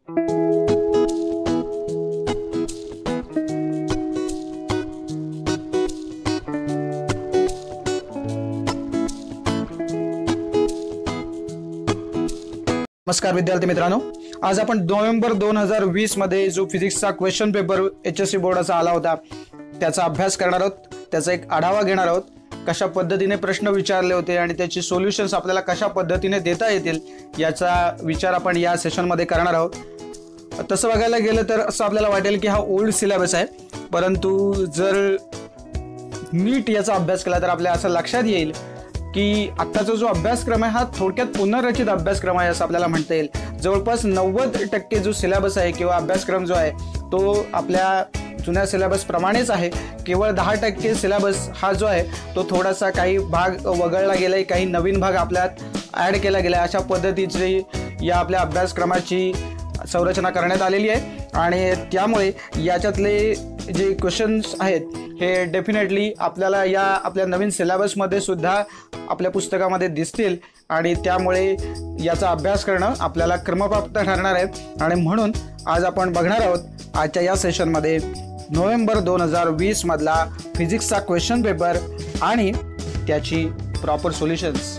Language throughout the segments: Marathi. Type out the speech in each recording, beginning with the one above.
नमस्कार विद्यार्थी मित्रांनो, आज आपण नोव्हेंबर 2020 मध्ये जो फिजिक्सचा क्वेश्चन पेपर HSC बोर्डाचा आला होता त्याचा अभ्यास करणार आहोत. त्याचा एक आढावा घेणार आहोत. कशा पद्धतीने प्रश्न विचारले होते आणि त्याची सोल्युशन्स आपल्याला कशा पद्धतीने देता येतील याचा विचार आपण या सेशनमध्ये करणार आहोत. तसं बघायला गेलं तर असं आपल्याला वाटेल की हा ओल्ड सिलेबस आहे, परंतु जर नीट याचा अभ्यास केला तर आपल्याला असं लक्षात येईल की आत्ताचा जो अभ्यासक्रम आहे हा थोडक्यात पुनर्रचित अभ्यासक्रम आहे असं आपल्याला म्हणता येईल. जवळपास 90% जो सिलेबस आहे किंवा अभ्यासक्रम जो आहे तो आपल्या जुन्या सिलेबस प्रमाणेच आहे. केवळ 10% सिलेबस हा जो आहे तो थोडासा काही भाग वगळला गेलाय, काही नवीन भाग आपल्यात ॲड केला गेला. अशा पद्धतीची या आपल्या अभ्यासक्रमाची संरचना करण्यात आलेली आहे आणि त्यामुळे याच्यातले जे क्वेश्चन्स आहेत हे डेफिनेटली आपल्याला या आपल्या नवीन सिलेबसमध्ये सुद्धा आपल्या पुस्तकामध्ये दिसतील आणि त्यामुळे याचा अभ्यास करणं आपल्याला क्रमप्राप्त ठरणार आहे. आणि म्हणून आज आपण बघणार आहोत आजच्या या सेशनमध्ये नोव्हेंबर 2020 मधला फिजिक्सचा क्वेश्चन पेपर आणि त्याची प्रॉपर सोल्युशन्स.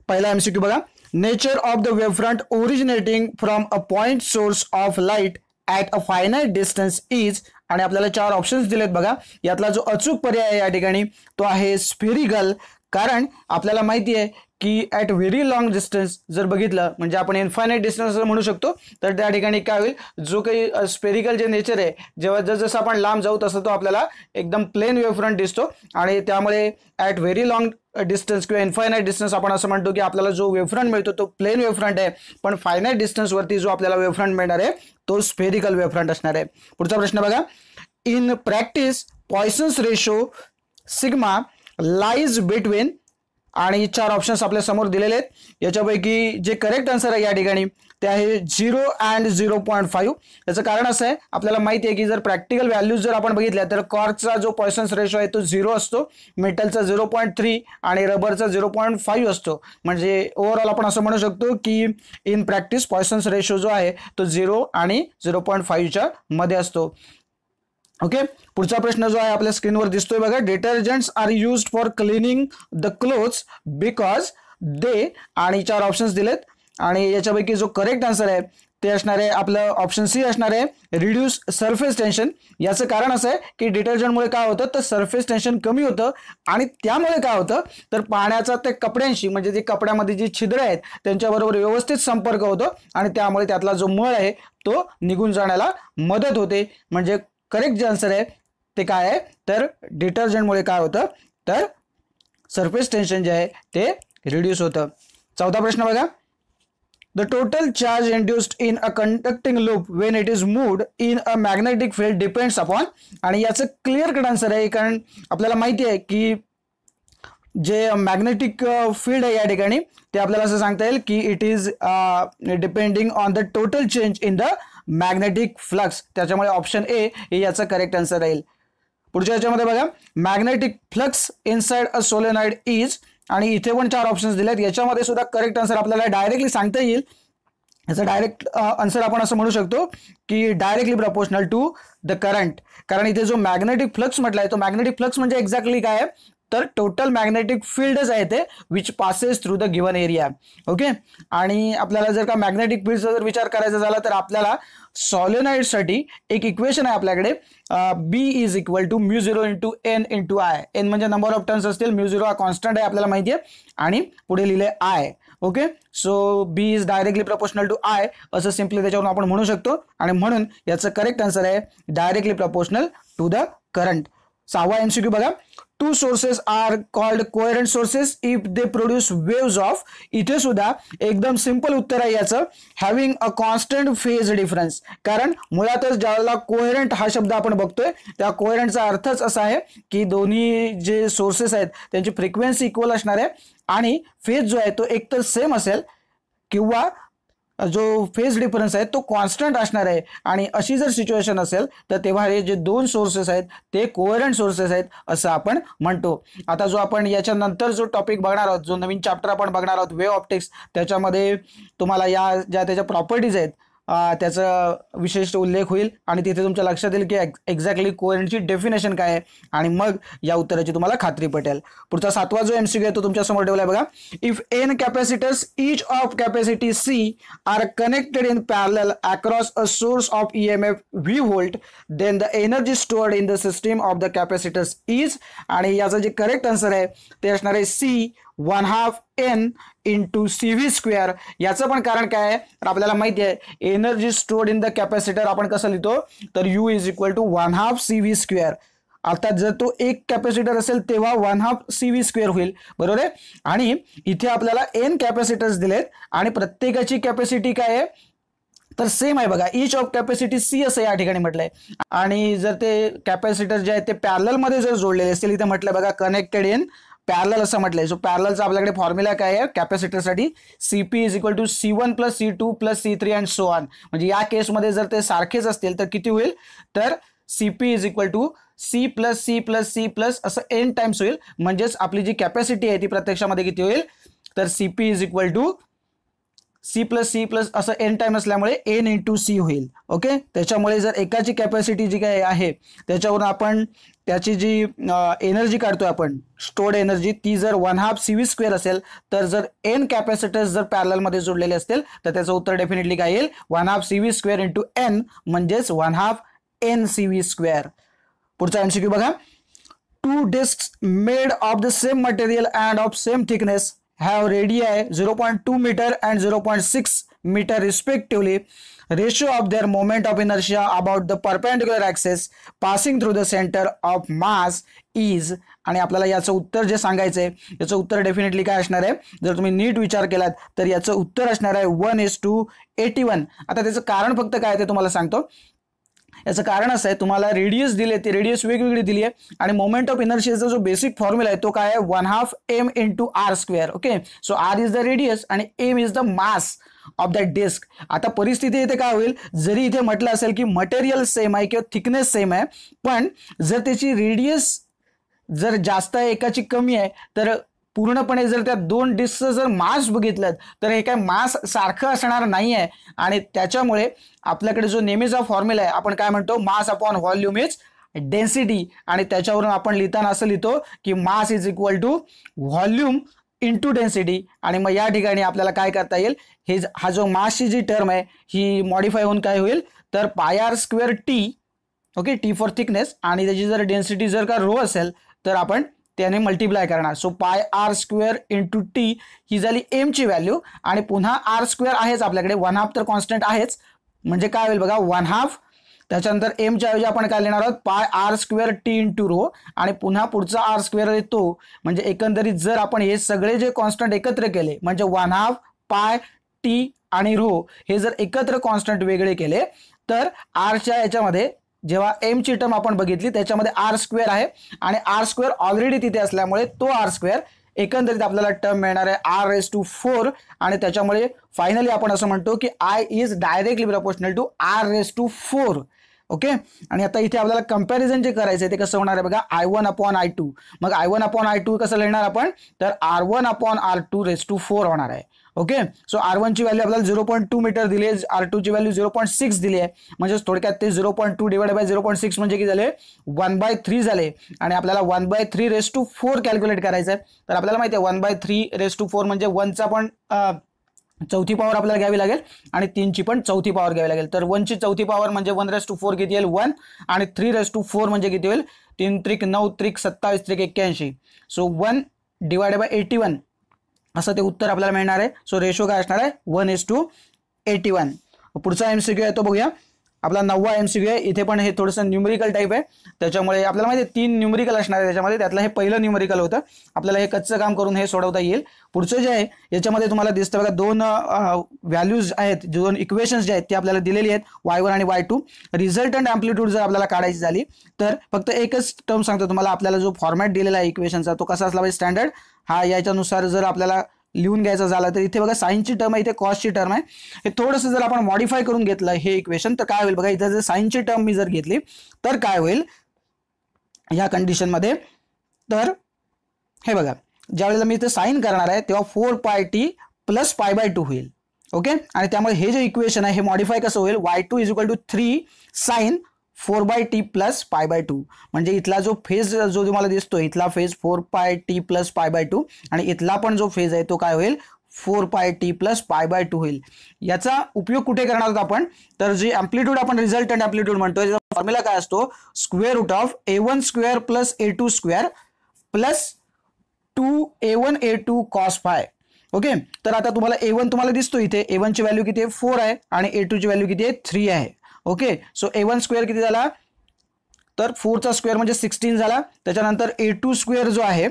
पहिला MCQ बघा. Nature of the wavefront originating from a point source of light at a finite distance is, आणि आपल्याला 4 ऑप्शन्स दिलेत बघा. यातला जो अचूक पर्याय आहे या ठिकाणी तो आहे स्फेरिकल. कारण आपल्याला माहिती आहे की ॲट व्हेरी लॉंग डिस्टन्स जर बघितलं म्हणजे आपण इन्फायनाइट डिस्टन्स म्हणू शकतो, तर त्या ठिकाणी काय होईल, जो काही स्फेरिकल जे नेचर आहे जेव्हा जसं आपण लांब जाऊ तसं तो आपल्याला एकदम प्लेन वेवफ्रंट दिसतो आणि त्यामुळे ॲट व्हेरी लॉंग डिस्टन्स किंवा इन्फायनाइट डिस्टन्स आपण असं म्हणतो की आपल्याला जो वेवफ्रंट मिळतो तो प्लेन वेवफ्रंट आहे, पण फायनाइट डिस्टन्सवरती जो आपल्याला वेवफ्रंट मिळणार आहे तो स्फेरिकल वेवफ्रंट असणार आहे. पुढचा प्रश्न बघा. In practice Poisson's ratio sigma lies between, आणि 4 ऑप्शन्स आपल्या समोर दिलेले आहेत. याच्यापैकी जे करेक्ट आन्सर आहे या ठिकाणी ते आहे 0 and 0.5. याचं कारण असं आहे, आपल्याला माहिती आहे की जर प्रॅक्टिकल व्हॅल्यूज जर आपण बघितल्या तर कॉर्कचा जो पॉयसन्स रेशो आहे तो 0 असतो, मेटलचा 0.3 आणि रबरचा 0.5 असतो. म्हणजे ओव्हरऑल आपण असं म्हणू शकतो की इन प्रॅक्टिस पॉयसन्स रेशो जो आहे तो 0 आणि 0.5च्या मध्ये असतो. ओके. पुढचा प्रश्न जो आहे आपल्या स्क्रीनवर दिसतोय बघा. Detergents are used for cleaning the clothes because they, आणि 4 ऑप्शन्स दिलेत आणि याच्यापैकी जो करेक्ट आन्सर आहे ते असणार आहे आपलं ऑप्शन सी असणार आहे रिड्यूस सरफेस टेन्शन. याचं कारण असं आहे की डिटर्जंटमुळे काय होतं तर सरफेस टेन्शन कमी होतं आणि त्यामुळे काय होतं तर पाण्याचा ते कपड्यांशी म्हणजे जे कपड्यामध्ये जी छिद्र आहेत त्यांच्याबरोबर व्यवस्थित संपर्क होतो आणि त्यामुळे त्यातला जो मळ आहे तो निघून जाण्याला मदत होते. म्हणजे करेक्ट जे आन्सर आहे ते काय आहे तर डिटर्जंटमुळे काय होतं तर सरफेस टेन्शन जे आहे ते रिड्यूस होतं. 4था प्रश्न बघा. The total charge induced in a conducting loop when it is moved in a magnetic field depends upon, आणि याचं क्लिअर कट आन्सर आहे कारण आपल्याला माहिती आहे की जे मॅग्नेटिक फील्ड आहे या ठिकाणी ते आपल्याला असं सांगता येईल की it is depending on the total change in the magnetic flux. त्याच्यामुळे ऑप्शन ए हे याचा करेक्ट आन्सर राहील. पुढच्या याच्यामध्ये बघा. Magnetic flux inside a solenoid is, आणि इथे पण 4 ऑप्शन्स दिलेत. याच्यामध्ये सुद्धा करेक्ट आन्सर आपल्याला डायरेक्टली सांगता येईल. याचा डायरेक्ट आन्सर आपण असं म्हणू शकतो की directly proportional to the current. कारण इथे जो मॅग्नेटिक फ्लक्स म्हटलाय तो मॅग्नेटिक फ्लक्स म्हणजे एक्झॅक्टली काय आहे तर टोटल मॅग्नेटिक फील्डच आहे ते which passes through the given area. Okay. आणि आपल्याला जर का मॅग्नेटिक फील्डचा जर विचार करायचा झाला तर आपल्याला सॉलिनॉइडसाठी एक इक्वेशन आहे आपल्याकडे B is equal to μ0 into n into I. N म्हणजे नंबर ऑफ टर्न्स असतील, μ0 हा कॉन्स्टंट आहे आपल्याला माहिती आहे आणि पुढे लिहिले I. Okay. So B is directly proportional to I असं सिम्पली त्याच्यावरून आपण म्हणू शकतो आणि म्हणून याचं करेक्ट आन्सर आहे directly proportional to the current. 6वा MCQ बघा. 2 sources are called coherent sources if they produce waves of, इथे सुद्धा एकदम सिंपल उत्तर आहे याचं having a constant phase difference. कारण मुळातच ज्याला कोहेरंट हा शब्द आपण बघतोय त्या कोहेरंटचा अर्थच असा आहे की दोन्ही जे सोर्सेस आहेत त्यांची फ्रिक्वेन्सी इक्वल असणार आहे आणि फेज जो आहे तो एकतर सेम असेल किंवा जो फेज डिफरन्स आहे तो कॉन्स्टंट असणार आहे आणि अशी जर सिच्युएशन असेल तर तेव्हा हे जे दोन सोर्सेस आहेत ते कोहेरंट सोर्सेस आहेत असं आपण म्हणतो. आता जो आपण याच्यानंतर जो टॉपिक बघणार आहोत, जो नवीन चॅप्टर आपण बघणार आहोत वेव्ह ऑप्टिक्स, त्याच्यामध्ये तुम्हाला या ज्या त्याच्या प्रॉपर्टीज आहेत त्याचा विशेष उल्लेख होईल आणि तिथे तुमच्या लक्षात येईल की एक्झॅक्टली कोहेरंटची डेफिनेशन काय आहे आणि मग या उत्तराची तुम्हाला खात्री पटेल. पुढचा 7वा जो एमसीक्यू आहे तो तुमच्या समोर ठेवलाय बघा. If N capacitors each of capacity C are connected in parallel across a source of EMF V volt then the energy stored in the system of the capacitors is, आणि याचं जे करेक्ट आन्सर आहे ते असणार आहे C 1/2 n into CV square. याचं पण कारण काय आहे तर आपल्याला माहिती आहे energy stored in the capacitor आपण कसं लिहितो तर U is equal to 1/2 CV square. अर्थात जर तो एक कॅपॅसिटर असेल तेव्हा 1/2 CV स्क्वेअर होईल, बरोबर आहे. आणि इथे आपल्याला n कॅपॅसिटर्स दिलेत आणि प्रत्येकाची कॅपॅसिटी काय आहे तर सेम आहे बघा, ईच ऑफ कॅपॅसिटी सी असं या ठिकाणी म्हटलंय. आणि जर ते कॅपॅसिटर जे आहेत ते पॅरलल मध्ये जर जोडलेले असतील इथे म्हटलंय बघा कनेक्टेड इन पॅरलल असं म्हटलंय. सो पॅरललचा आपल्याकडे फॉर्म्युला काय आहे कॅपॅसिटरसाठी CP is equal to C1 plus C2 plus C3 and so on. म्हणजे या केसमध्ये जर ते सारखेच असतील तर किती होईल तर CP is equal to C plus C plus C plus असं n टाइम्स होईल. म्हणजेच आपली जी कॅपॅसिटी आहे ती प्रत्यक्षामध्ये किती होईल तर CP is equal to C plus असं n टाइम असल्यामुळे n इंटू C होईल. ओके, त्याच्यामुळे जर एकाची कॅपॅसिटी जी काय आहे त्याच्यावरून आपण त्याची जी एनर्जी काढतोय आपण स्टोर्ड एनर्जी ती जर 1/2 CV स्क्वेअर असेल तर जर n कॅपॅसिटर्स जर पॅरलल मध्ये जोडलेले असतील तर त्याचं उत्तर डेफिनेटली काय येईल 1/2 CV स्क्वेअर इंटू n म्हणजेच 1/2 n CV स्क्वेअर. पुढचा एमसीक्यू बघा. 2 discs made of the same material and of same thickness have radii 0.2 meter and 0.6 meter respectively. Ratio of their moment of inertia about the perpendicular axis passing through the center of mass is, आणि आपल्याला याचं उत्तर जे सांगायचंय याचं उत्तर डेफिनेटली काय असणार आहे जर तुम्ही नीट विचार केलात तर याचं उत्तर असणार आहे 1:81. आता त्याचं कारण फक्त काय ते तुम्हाला सांगतो. याचं कारण असं आहे तुम्हाला रेडियस दिले ती रेडियस वेगवेगळी दिली आहे आणि मोमेंट ऑफ इनर्शियाचा जो बेसिक फॉर्म्युला आहे तो काय आहे 1/2 m into r square. Okay, so r is the radius आणि m is the mass of that disc. आता परिस्थिती इथे काय होईल जरी इथे म्हटलं असेल की मटेरियल सेम आहे किंवा थिकनेस सेम आहे पण जर त्याची रेडियस जर जास्त आहे एकाची कमी आहे तर पूर्णपणे जर त्या दोन डिस्कचं जर मास बघितलं तर हे काय मास सारखं असणार नाही आहे आणि त्याच्यामुळे आपल्याकडे जो नेहमीचा फॉर्म्युला आहे आपण काय म्हणतो mass upon volume is density आणि त्याच्यावरून आपण लिहिताना असं लिहितो की mass is equal to volume into density. आणि मग या ठिकाणी आपल्याला काय करता येईल हे हा जो मासची जी टर्म आहे ही मॉडिफाय होऊन काय होईल तर πr² t. Okay, T for thickness आणि त्याची जर डेन्सिटी जर का रो असेल तर आपण त्याने मल्टिप्लाय करणार. सो πr² इंटू टी ही झाली m ची व्हॅल्यू आणि पुन्हा r² आहेच आपल्याकडे 1/2 तर कॉन्स्टंट आहेच म्हणजे काय होईल बघा 1/2 त्याच्यानंतर m च्या ऐवजी आपण काय लिहिणार आहोत πr² t इंटू रो आणि पुन्हा पुढचा r² येतो. म्हणजे एकंदरीत जर आपण हे सगळे जे कॉन्स्टंट एकत्र केले म्हणजे 1/2 π t आणि रो हे जर एकत्र कॉन्स्टंट वेगळे केले तर r च्या याच्यामध्ये जेव्हा m ची टर्म आपण बघितली त्याच्यामध्ये r² आहे आणि r² ऑलरेडी तिथे असल्यामुळे तो r² एकंदरीत आपल्याला टर्म मिळणार आहे r⁴ आणि त्याच्यामुळे फायनली आपण असं म्हणतो की I is directly proportional to r⁴. Okay, आणि आता इथे आपल्याला कंपॅरिझन जे करायचं ते कसं होणार आहे बघा I1 अपॉन I2. मग I1 अपॉन I2 कसं लिहिणार आपण तर R1 अपॉन R2⁴ होणार आहे. ओके, सो R1 ची व्हॅल्यू आपल्याला 0.2 मीटर दिली आहे, R2 ची व्हॅल्यू 0.6 दिली आहे म्हणजे थोडक्यात ते 0.2 डिवाइडेड बाय 0.6 म्हणजे किती झाले 1/3 झाले आणि आपल्याला 1/3⁴ कॅल्क्युलेट करायचं आहे. तर आपल्याला माहिती आहे 1/3⁴ म्हणजे 1चा पण चौथी पॉवर आपल्याला घ्यावी लागेल आणि 3ची पण चौथी पॉवर घ्यावी लागेल. तर 1ची चौथी पॉवर म्हणजे 1⁴ किती येईल 1 आणि 3⁴ म्हणजे किती होईल 3 त्रिक 9 त्रिक 27 त्रिक 81. सो 1 डिवाइडेड बाय 81 असं ते उत्तर आपल्याला मिळणार आहे. सो रेशो काय असणार आहे 1:81. पुढचा एमसीक्यू आहे तो बघूया. आपला 9वा एमसीक्यू आहे. इथे पण हे थोडंसं न्यूमेरिकल टाईप आहे त्याच्यामुळे आपल्याला माहिती आहे 3 न्यूमेरिकल असणार आहे त्याच्यामध्ये. त्यातलं हे पहिलं न्यूमेरिकल होतं. आपल्याला हे कच्चं काम करून हे सोडवता येईल. पुढचं जे आहे याच्यामध्ये तुम्हाला दिसतं बघा 2 व्हॅल्यूज आहेत 2 इक्वेशन्स जे आहेत ते आपल्याला दिलेली आहेत y1 आणि y2. रिझल्टंट अँप्लिट्यूड जर आपल्याला काढायची झाली तर फक्त एकच टर्म सांगतो तुम्हाला. आपल्याला जो फॉर्मॅट दिलेला आहे इक्वेशनचा तो कसा असला पाहिजे स्टँडर्ड हा याच्यानुसार जर आपल्याला लिहून घ्यायचं झालं तर इथे बघा साइनची टर्म आहे, इथे कॉसची टर्म आहे. हे थोडंसं जर आपण मॉडिफाय करून घेतलं हे इक्वेशन तर काय होईल बघा, इथे जर साइनची टर्म मी जर घेतली तर काय होईल या कंडिशनमध्ये, तर हे बघा ज्यावेळेला मी इथे साइन करणार आहे तेव्हा 4πt + π/2 होईल. ओके, आणि त्यामुळे हे जे इक्वेशन आहे हे मॉडिफाय कसं होईल, y2 = 3 sin 4/t + π/2. म्हणजे इथला जो फेज जो तुम्हाला दिसतो इथला फेज 4πt + π/2 आणि इथला पण जो फेज आहे तो काय होईल 4πt + π/2 होईल. याचा उपयोग कुठे करणार आहोत आपण, तर जे अँप्लिट्यूड आपण रिझल्टंट अँप्लिट्यूड म्हणतोय त्याचा फॉर्म्युला काय असतो, √of a1² + a2² + 2a1 a2 cos phi. Okay, तर आता तुम्हाला a1 तुम्हाला दिसतो इथे, a1 ची व्हॅल्यू किती आहे 4 आहे आणि a2 ची व्हॅल्यू किती आहे 3 आहे. ओके, सो a1² किती झाला, तर 4 चा स्क्वेअर म्हणजे 16 झाला. त्याच्यानंतर a2² जो आहे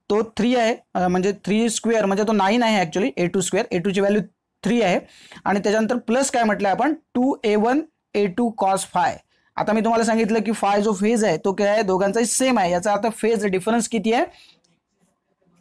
तो 3 आहे, म्हणजे 3² म्हणजे तो 9 आहे ऍक्च्युअली a2², a2 ची व्हॅल्यू 3 आहे आणि त्याच्यानंतर प्लस काय म्हटलंय आपण 2a1 a2 cos phi. आता मी तुम्हाला सांगितलं की फाय जो फेज आहे तो काय आहे, दोघांचाही सेम आहे. याचा अर्थ फेज डिफरन्स किती आहे,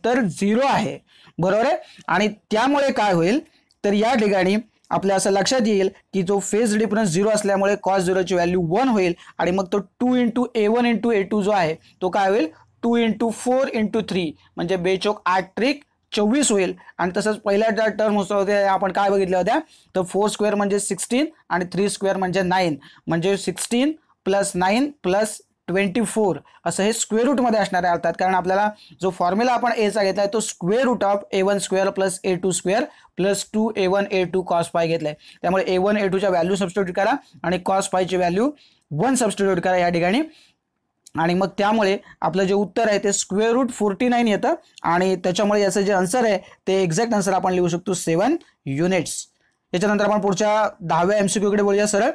तर 0 आहे, बरोबर आहे. आणि त्यामुळे काय होईल, तर या ठिकाणी आपल्या असं लक्षात येईल की जो फेज डिफरन्स 0 असल्यामुळे cos 0 ची व्हॅल्यू 1 होईल आणि मग तो 2 × a1 × a2 जो आहे तो काय होईल 2 × 4 × 3 म्हणजे बेचोक 8 त्रिक 24 होईल. आणि तसंच पहिल्या टर्म होते आपण काय बघितल्या होत्या, तर 4² म्हणजे 16 आणि 3² म्हणजे 9 म्हणजे 16 + 9 + 24 असं हे स्क्वेअर रूटमध्ये असणार आहे. अर्थात कारण आपल्याला जो फॉर्म्युला आपण एचा घेतलाय तो √of a1² + a2² + 2a1 a2 cos phi घेतलाय. त्यामुळे a1 a2 च्या व्हॅल्यू सबस्टिट्यूट करा आणि cos phi ची व्हॅल्यू 1 सबस्टिट्यूट करा या ठिकाणी आणि मग त्यामुळे आपलं जे उत्तर आहे ते √49 येतं आणि त्याच्यामुळे याचं जे आन्सर आहे ते एक्झॅक्ट आन्सर आपण लिहू शकतो 7 युनिट्स. याच्यानंतर आपण पुढच्या 10व्या MCQ कडे बोलूया सरळ.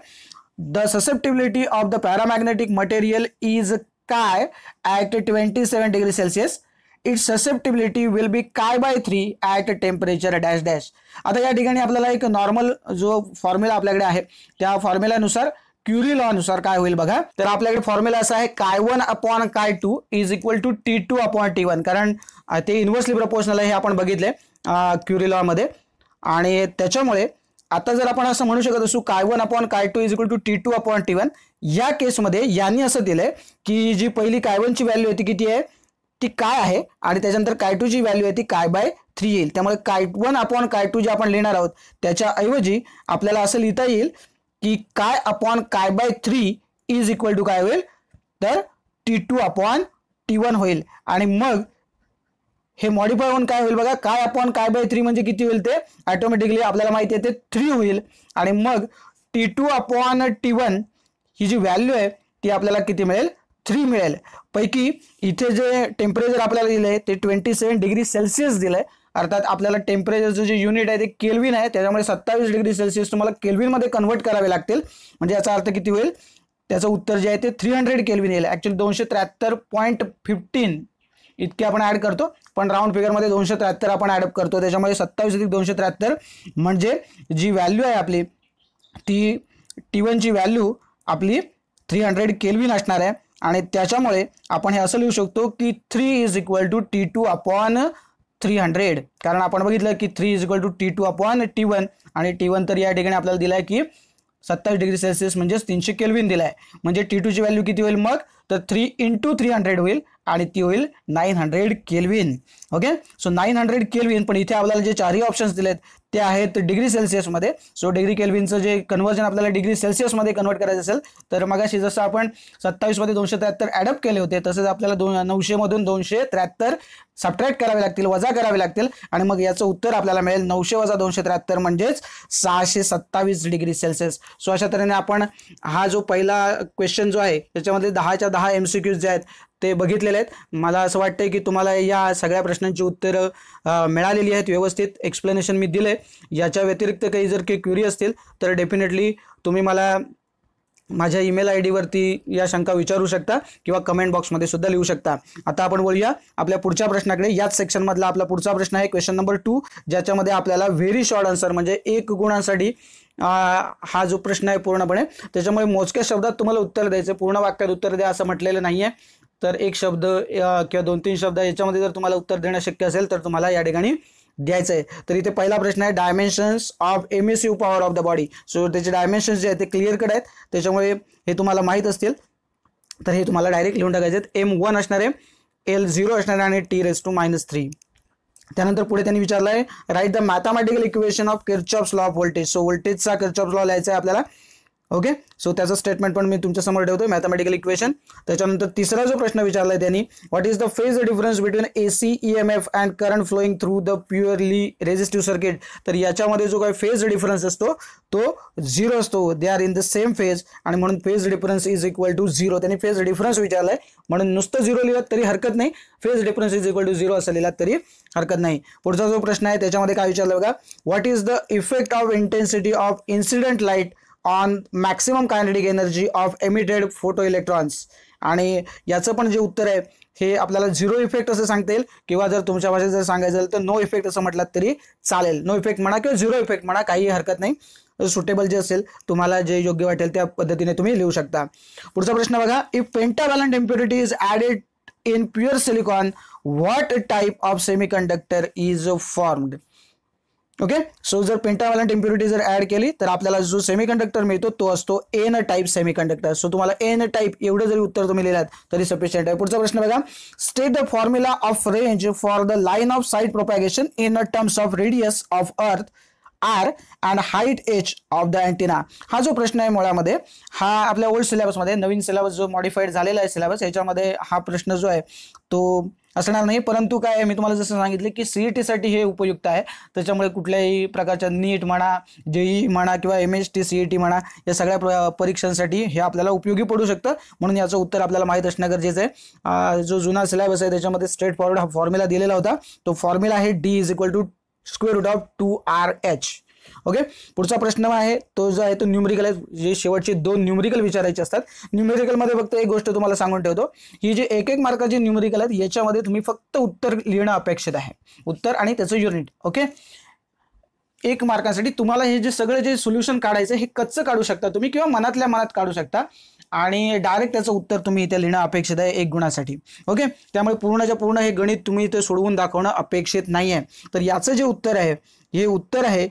The susceptibility of the paramagnetic material is chi at 27 degrees Celsius. Its susceptibility will be chi/3 at temperature dash dash. आता या ठिकाणी आपल्याला एक नॉर्मल जो फॉर्म्युला आपल्याकडे आहे त्या फॉर्म्युलानुसार क्युरी लॉ नुसार काय होईल बघा, तर आपल्याकडे फॉर्म्युला असा आहे chi1/chi2 = T2/T1. कारण ते इन्व्हर्सली प्रोपोर्शनल आहे हे आपण बघितले क्युरी लॉ मध्ये. आणि त्याच्यामुळे आता जर आपण असं म्हणू शकत असू chi1/chi2 = T2/T1, या केसमध्ये यांनी असं दिलंय की जी पहिली chi1 ची व्हॅल्यू आहे ती किती आहे, ती काय आहे आणि त्याच्यानंतर chi2 ची व्हॅल्यू आहे ती chi/3 येईल. त्यामुळे chi1/chi2 जे आपण लिहिणार आहोत त्याच्या ऐवजी आपल्याला असं लिहिता येईल की chi/chi/3 = काय होईल, तर T2/T1 होईल. आणि मग हे मॉडिफाय होऊन काय होईल बघा, chi/chi/3 म्हणजे किती होईल, ते ऑटोमॅटिकली आपल्याला माहिती आहे ते 3 होईल. आणि मग T2/T1 ही जी व्हॅल्यू आहे ती आपल्याला किती मिळेल, 3 मिळेल. पैकी इथे जे टेम्परेचर आपल्याला दिलंय ते 27 डिग्री सेल्सिअस दिलंय. अर्थात आपल्याला टेम्परेचरचं जे युनिट आहे ते केल्विन आहे, त्याच्यामुळे 27 डिग्री सेल्सिअस तुम्हाला केल्विनमध्ये कन्वर्ट करावे लागतील. म्हणजे याचा अर्थ किती होईल, त्याचं उत्तर जे आहे ते 300 केल्विन येईल. ॲक्च्युली 273.15 इतके आपण ऍड करतो, पण राऊंड फिगरमध्ये 273 आपण ऍड करतो. त्याच्यामुळे 27 + 273 म्हणजे जी व्हॅल्यू आहे आपली ती T1 ची व्हॅल्यू आपली 300 केल्विन असणार आहे. आणि त्याच्यामुळे आपण हे असं लिहू शकतो की 3 = T2/300. कारण आपण बघितलं की 3 = T2/T1 आणि T1 तर या ठिकाणी आपल्याला दिलाय की 27 डिग्री सेल्सिअस म्हणजे 300 केल्विन दिलाय. म्हणजे T2 ची व्हॅल्यू किती होईल मग, तर 3 × 300 होईल आणि ती होईल 900 केल्विन. Okay, so 900 kelvin. पण इथे आपल्याला जे चारही ऑप्शन्स दिलेत ते आहेत डिग्री सेल्सिअसमध्ये. सो डिग्री केल्विनचं जे कन्व्हर्जन आपल्याला डिग्री सेल्सिअसमध्ये कन्वर्ट करायचं असेल तर मगाशी जसं आपण 27 मध्ये 273 ॲडअप केले होते तसंच आपल्याला 900 मधून 273 सबट्रॅक्ट करावे लागतील, वजा करावे लागतील आणि मग याचं उत्तर आपल्याला मिळेल 900 - 273 म्हणजेच 627 डिग्री सेल्सिअस. सो अशा तऱ्हेने आपण हा जो पहिला क्वेश्चन जो आहे त्याच्यामध्ये 10च्या 10 MCQs जे आहेत ते बघितलेले आहेत. मला असं वाटतंय की तुम्हाला या सगळ्या प्रश्नांची उत्तरं मिळालेली आहेत, व्यवस्थित एक्सप्लेनेशन मी दिले. याच्या व्यतिरिक्त काही जर काही क्वेरी असतील तर डेफिनेटली तुम्ही मला माझ्या ईमेल ID वरती या शंका विचारू शकता किंवा कमेंट बॉक्समध्ये सुद्धा लिहू शकता. आता आपण बोलूया आपल्या पुढच्या प्रश्नाकडे. याच सेक्शन मधला आपला पुढचा प्रश्न आहे क्वेश्चन नंबर 2, ज्याच्यामध्ये आपल्याला व्हेरी शॉर्ट आन्सर म्हणजे 1 गुणांसाठी हा जो प्रश्न आहे पूर्णपणे त्याच्यामुळे मोजक्या शब्दात तुम्हाला उत्तर द्यायचं, पूर्ण वाक्यात उत्तर द्या असं म्हटलेलं नाहीये. तर एक शब्द किंवा 2-3 शब्द याच्यामध्ये जर तुम्हाला उत्तर देणं शक्य असेल तर तुम्हाला या ठिकाणी द्यायचं आहे. तर इथे पहिला प्रश्न आहे dimensions of emissive power of the body. So त्याचे डायमेन्शन्स जे आहेत ते क्लिअर कट आहेत, त्याच्यामुळे हे तुम्हाला माहीत असतील. तर हे तुम्हाला डायरेक्ट लिहून टाकायचे आहेत. M1 असणार आहे, L0 असणार आहे आणि T⁻⁻3. त्यानंतर पुढे त्यांनी विचारलं आहे write the mathematical equation of Kirchhoff's law off voltage. So व्होल्टेजचा किर्चॉफ्स लॉ लिहायचा आहे आपल्याला. ओके, सो त्याचं स्टेटमेंट पण मी तुमच्या समोर ठेवतोय, मॅथमॅटिकल इक्वेशन. त्याच्यानंतर तिसरा जो प्रश्न विचारलाय त्यांनी, what is the phase difference between AC EMF and current flowing through the purely resistive circuit. तर याच्यामध्ये जो काही फेज डिफरन्स असतो तो 0 असतो. They are in the same phase आणि म्हणून phase difference is equal to 0. त्यांनी फेज डिफरन्स विचारलाय म्हणून नुसतं 0 लिहिलं तरी हरकत नाही, phase difference is equal to 0 असं लिहिलात तरी हरकत नाही. पुढचा जो प्रश्न आहे त्याच्यामध्ये काय विचारलं बघा, what is the effect of intensity of incident light on maximum kinetic energy of emitted photo electrons. आणि याचं पण जे उत्तर आहे हे आपल्याला 0 इफेक्ट असं सांगता येईल, किंवा जर तुमच्या भाषेत जर सांगायचं झालं तर नो इफेक्ट असं म्हटलं तरी चालेल. नो इफेक्ट म्हणा किंवा 0 इफेक्ट म्हणा, काही हरकत नाही. सुटेबल जे असेल तुम्हाला जे योग्य वाटेल त्या पद्धतीने तुम्ही लिहू शकता. पुढचा प्रश्न बघा, if pentavalent impurity is added in pure silicon what type of semiconductor is formed. Okay, so जर पेंटाव्हॅलंट इम्प्युरिटी जर ऍड केली तर आपल्याला जो सेमीकंडक्टर मिळतो तो असतो N टाइप सेमीकंडक्टर. सो तुम्हाला N टाइप एवढं जरी उत्तर तुम्ही लिहिलात तरी सफिशियंट आहे. पुढचा प्रश्न बघा, state the formula of range for the line of site propagation in terms of radius of earth R and height H of the antenna. हा जो प्रश्न आहे मुळामध्ये हा आपल्या ओल्ड सिलेबसमध्ये, नवीन सिलेबस जो मॉडिफाईड झालेला आहे सिलेबस, याच्यामध्ये हा प्रश्न जो आहे तो असणार नाही. परंतु काय आहे, मी तुम्हाला जसं सांगितलं की CET साठी हे उपयुक्त आहे. त्याच्यामुळे कुठल्याही प्रकारच्या नीट म्हणा, JEE म्हणा किंवा MHT CET म्हणा, या सगळ्या परीक्षांसाठी हे आपल्याला उपयोगी पडू शकतं. म्हणून याचं उत्तर आपल्याला माहीत असणं गरजेचं आहे. जो जुना सिलेबस आहे त्याच्यामध्ये स्ट्रेट फॉरवर्ड हा फॉर्म्युला दिलेला होता. तो फॉर्म्युला आहे D is equal to square root of 2RH. Okay, पुढचा प्रश्न आहे तो जो आहे तो न्यूमेरिकल आहे. जे शेवटचे 2 न्यूमेरिकल विचारायचे असतात. न्यूमेरिकल मध्ये फक्त एक गोष्ट तुम्हाला सांगून ठेवतो, ही जे 1-1 मार्काचे न्यूमेरिकल आहेत याच्यामध्ये तुम्ही फक्त उत्तर लिहिणं अपेक्षित आहे, उत्तर आणि त्याचं युनिट. ओके, 1 मार्कासाठी तुम्हाला हे जे सगळे जे सोल्युशन काढायचं हे कच्चं काढू शकता तुम्ही किंवा मनातल्या मनात काढू शकता आणि डायरेक्ट त्याचं उत्तर तुम्ही इथे लिहिणं अपेक्षित आहे 1 गुणासाठी. ओके, त्यामुळे पूर्णच्या पूर्ण हे गणित तुम्ही इथे सोडवून दाखवणं अपेक्षित नाही आहे. तर याचं जे उत्तर आहे हे उत्तर आहे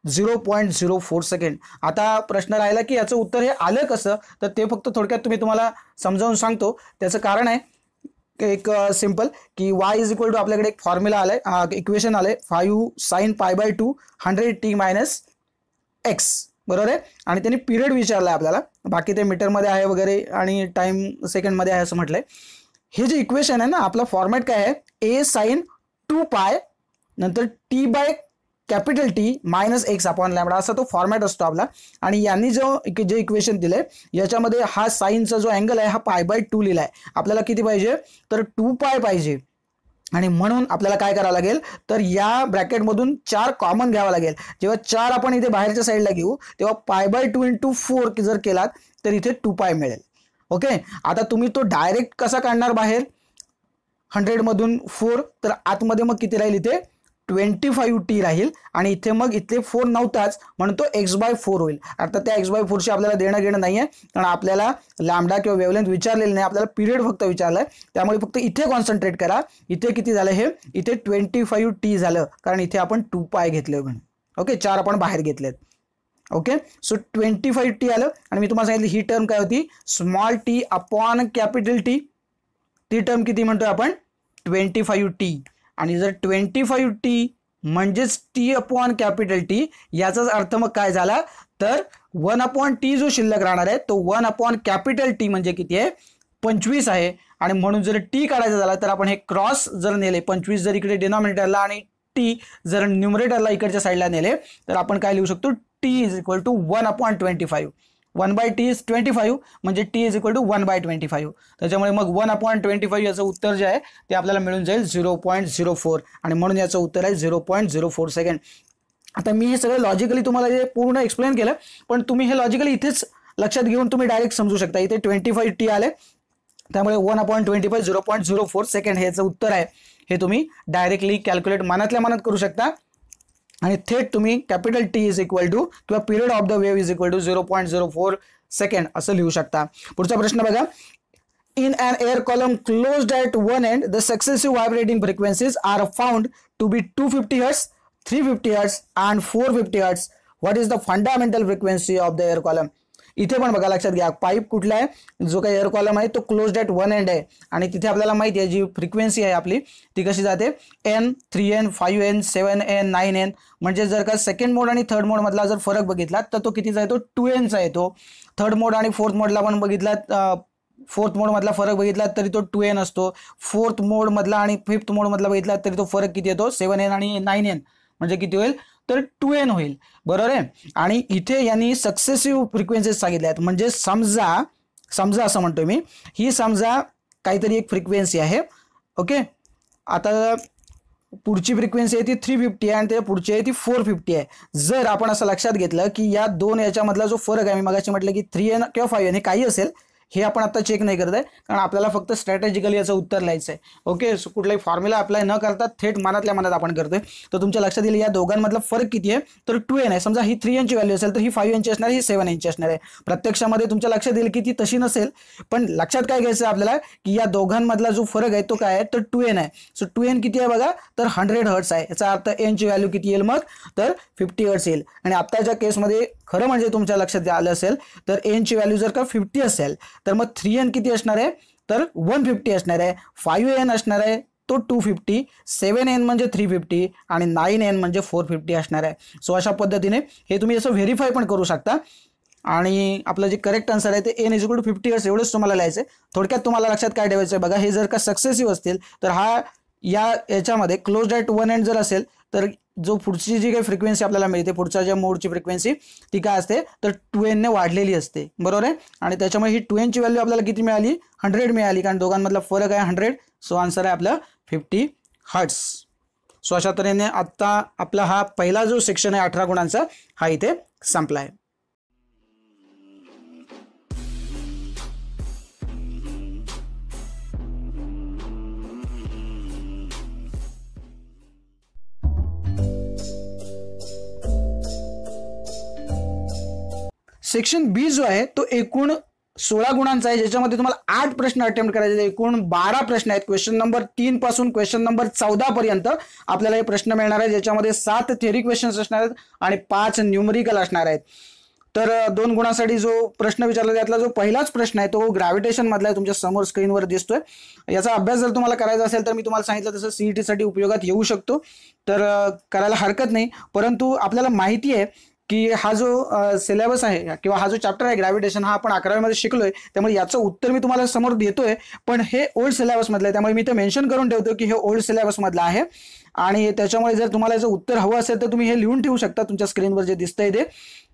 0.04 सेकंड. आता प्रश्न राहिला की याचं उत्तर हे आलं कसं, तर ते फक्त थोडक्यात तुम्हाला समजावून सांगतो. त्याचं कारण आहे एक सिंपल की y इज इक्वल टू आपल्याकडे एक फॉर्म्युला आलाय, इक्वेशन आलंय 5 sin π/2 100t - x, बरोबर आहे. आणि त्यांनी पिरियड विचारलाय आपल्याला, बाकी ते मीटरमध्ये आहे वगैरे आणि टाइम सेकंडमध्ये आहे असं म्हटलंय. हे जे इक्वेशन आहे ना, आपला फॉर्मॅट काय आहे, a sin 2π नंतर T/T -x/λ असा तो फॉर्मॅट असतो आपला. आणि यांनी जे इक्वेशन दिलंय याच्यामध्ये हा साईनचा जो अँगल आहे हा π/2 लिहिलाय. आपल्याला किती पाहिजे, तर 2π पाहिजे. आणि म्हणून आपल्याला काय करावं लागेल, तर या ब्रॅकेटमधून 4 कॉमन घ्यावा लागेल. जेव्हा 4 आपण इथे बाहेरच्या साईडला घेऊ तेव्हा π/2 × 4 जर केलात तर इथे 2π मिळेल. ओके, आता तुम्ही तो डायरेक्ट कसा काढणार बाहेर, 100 मधून 4, तर आतमध्ये मग किती राहील, इथे 25t राहील आणि इथे मग इथे 4 नव्हताच म्हणून तो x/4 होईल. आता त्या x/4शी आपल्याला देणं घेणं नाहीये, कारण आपल्याला लॅम्बडा किंवा वेव्हलेंथ विचारलेली नाही, आपल्याला पिरियड फक्त विचारलाय. त्यामुळे फक्त इथे कॉन्सन्ट्रेट करा. इथे किती झालं, हे इथे 25t झालं, कारण इथे आपण 2π घेतले म्हणून. ओके, 4 आपण बाहेर घेतलेत. ओके, सो 25t आलं. आणि मी तुम्हाला सांगितलं ही टर्म काय होती, small t upon capital T. ती टर्म किती म्हणतोय आपण, 25t. आणि जर 25t म्हणजेच T अपॉन कॅपिटल T, याचाच अर्थ मग काय झाला, तर 1/t जो शिल्लक राहणार आहे तो 1/ कॅपिटल T म्हणजे किती आहे, 25 आहे. आणि म्हणून जर T काढायचा झाला तर आपण हे क्रॉस जर नेले, 25 जर इकडे डिनॉमिनेटरला आणि T जर न्यूमरेटरला इकडच्या साईडला नेले तर आपण काय लिहू शकतो, T is equal to 1/25. 1/t is 25 म्हणजे T इज इक्वल टू 1/25. त्याच्यामुळे मग 1/25 याचं उत्तर जे आहे ते आपल्याला मिळून जाईल 0.04 आणि म्हणून याचं उत्तर आहे 0.04 सेकंड. आता मी हे सगळं लॉजिकली तुम्हाला जे पूर्ण एक्सप्लेन केलं, पण तुम्ही हे लॉजिकली इथेच लक्षात घेऊन तुम्ही डायरेक्ट समजू शकता. इथे 25t आले, त्यामुळे 1/25 0.04 सेकंड हे याचं उत्तर आहे. हे तुम्ही डायरेक्टली कॅल्क्युलेट मनातल्या मनात करू शकता आणि थेट तुम्ही capital T is equal to किंवा period of the wave is equal to 0.04 second असं लिहू शकता. पुढचा प्रश्न बघा, in an air column closed at one end, the successive vibrating frequencies are found to be 250 Hz, 350 Hz and 450 Hz. What is the fundamental frequency of the air column? इथे पण बघा, लक्षात घ्या, पाईप कुठला आहे, जो काही एअर कॉलम आहे तो क्लोज्ड ॲट वन एंड आहे आणि तिथे आपल्याला माहिती आहे जी फ्रिक्वेन्सी आहे आपली ती कशी जाते, n, 3n, 5n, 7n, 9n. म्हणजे जर का सेकंड मोड आणि थर्ड मोड मधला जर फरक बघितला तर तो कितीचा येतो, 2n चा येतो. थर्ड मोड आणि फोर्थ मोडला पण बघितला, फोर्थ मोड मधला फरक बघितला तरी तो 2n असतो. फोर्थ मोड मधला आणि फिफ्थ मोड मधला बघितला तरी तो फरक किती येतो, 7n आणि 9n. म्हणजे किती होईल, तर 2n होईल. बरोबर आहे. आणि इथे यांनी सक्सेसिव्ह फ्रिक्वेन्सीज सांगितल्या आहेत. म्हणजे समजा असं म्हणतोय मी, ही समजा काहीतरी एक फ्रिक्वेन्सी आहे. ओके, आता पुढची फ्रिक्वेन्सी आहे ती 350 आहे आणि त्या पुढची आहे ती 450 आहे. जर आपण असं लक्षात घेतलं की या दोन याच्यामधला जो फरक आहे, मी मगाशी म्हटलं की 3n किंवा 5n हे काही असेल, हे आपण आता चेक नाही करत आहे कारण आपल्याला फक्त स्ट्रॅटेजिकली याचं उत्तर लिहायचं आहे. ओके, सो कुठलाही फॉर्म्युला अप्लाय न करता थेट मनातल्या मनात आपण करतोय. तर तुमच्या लक्षात येईल या दोघांमधला फरक किती आहे, तर 2n आहे. समजा ही 3n ची व्हॅल्यू असेल तर ही 5n ची असणार, ही 7n ची असणार आहे. प्रत्यक्षामध्ये तुमच्या लक्षात येईल की ती तशी नसेल, पण लक्षात काय घ्यायचं आपल्याला की या दोघांमधला जो फरक आहे तो काय आहे, तर 2n आहे. सो 2n किती आहे बघा, तर 100 हर्ट्ज आहे. याचा अर्थ n ची व्हॅल्यू किती येईल मग, तर 50 हर्ट्ज येईल. आणि आत्ताच्या केसमध्ये खरं म्हणजे तुमच्या लक्षात आलं असेल तर n ची व्हॅल्यू जर का 50 असेल तर मग 3n किती असणार आहे, तर 150 असणार आहे. 5n असणार आहे तो 250, 7n म्हणजे 350 आणि 9n म्हणजे 450 असणार आहे. सो अशा पद्धतीने हे तुम्ही असं व्हेरीफाय पण करू शकता. आणि आपलं जे करेक्ट आन्सर आहे ते n = 50 हर्ट्ज एवढंच तुम्हाला लिहायचं आहे. थोडक्यात तुम्हाला लक्षात काय ठेवायचं आहे बघा, हे जर का सक्सेसिव्ह असतील तर हा याच्यामध्ये क्लोज्ड ॲट वन एंड जर असेल तर जो पुढची जी काही फ्रिक्वेन्सी आपल्याला मिळते, पुढच्या ज्या मोडची फ्रिक्वेन्सी ती काय असते, तर 2n ने वाढलेली असते. बरोबर आहे. आणि त्याच्यामुळे ही 2n ची व्हॅल्यू आपल्याला किती मिळाली, 100 मिळाली, कारण दोघांमधला फरक आहे 100. सो आन्सर आहे आपलं 50 हर्ट्ज. सो अशा तऱ्हेने आत्ता आपला हा पहिला जो सेक्शन आहे 18 गुणांचा हा इथे संपला आहे. सेक्शन बी जो आहे तो एकूण 16 गुणांचा आहे, ज्याच्यामध्ये तुम्हाला 8 प्रश्न अटेम्प्ट करायचे. एकूण 12 प्रश्न आहेत. क्वेश्चन नंबर 3 पासून क्वेश्चन नंबर 14 पर्यंत आपल्याला हे प्रश्न मिळणार आहेत, ज्याच्यामध्ये 7 थेरी क्वेश्चन्स असणार आहेत आणि 5 न्यूमरिकल असणार आहेत. तर 2 गुणांसाठी जो प्रश्न विचारला त्यातला जो पहिलाच प्रश्न आहे तो ग्रॅव्हिटेशन मधला आहे, तुमच्या समोर स्क्रीनवर दिसतोय. याचा अभ्यास जर तुम्हाला करायचा असेल तर मी तुम्हाला सांगितलं तसं सीईटी साठी उपयोगात येऊ शकतो, तर करायला हरकत नाही. परंतु आपल्याला माहिती आहे की हा जो सिलेबस आहे किंवा हा जो चॅप्टर आहे ग्रॅव्हिटेशन हा आपण 11वी मध्ये शिकलोय, त्यामुळे याचं उत्तर मी तुम्हाला समोर देतोय. पण हे ओल्ड सिलेबस मधलं आहे, त्यामुळे मी ते मेन्शन करून ठेवतो की हे ओल्ड सिलेबस मधलं आहे. आणि त्याच्यामुळे जर तुम्हाला याचं उत्तर हवं असेल तर तुम्ही हे लिहून ठेवू शकता तुमच्या स्क्रीनवर जे दिसतंय ते,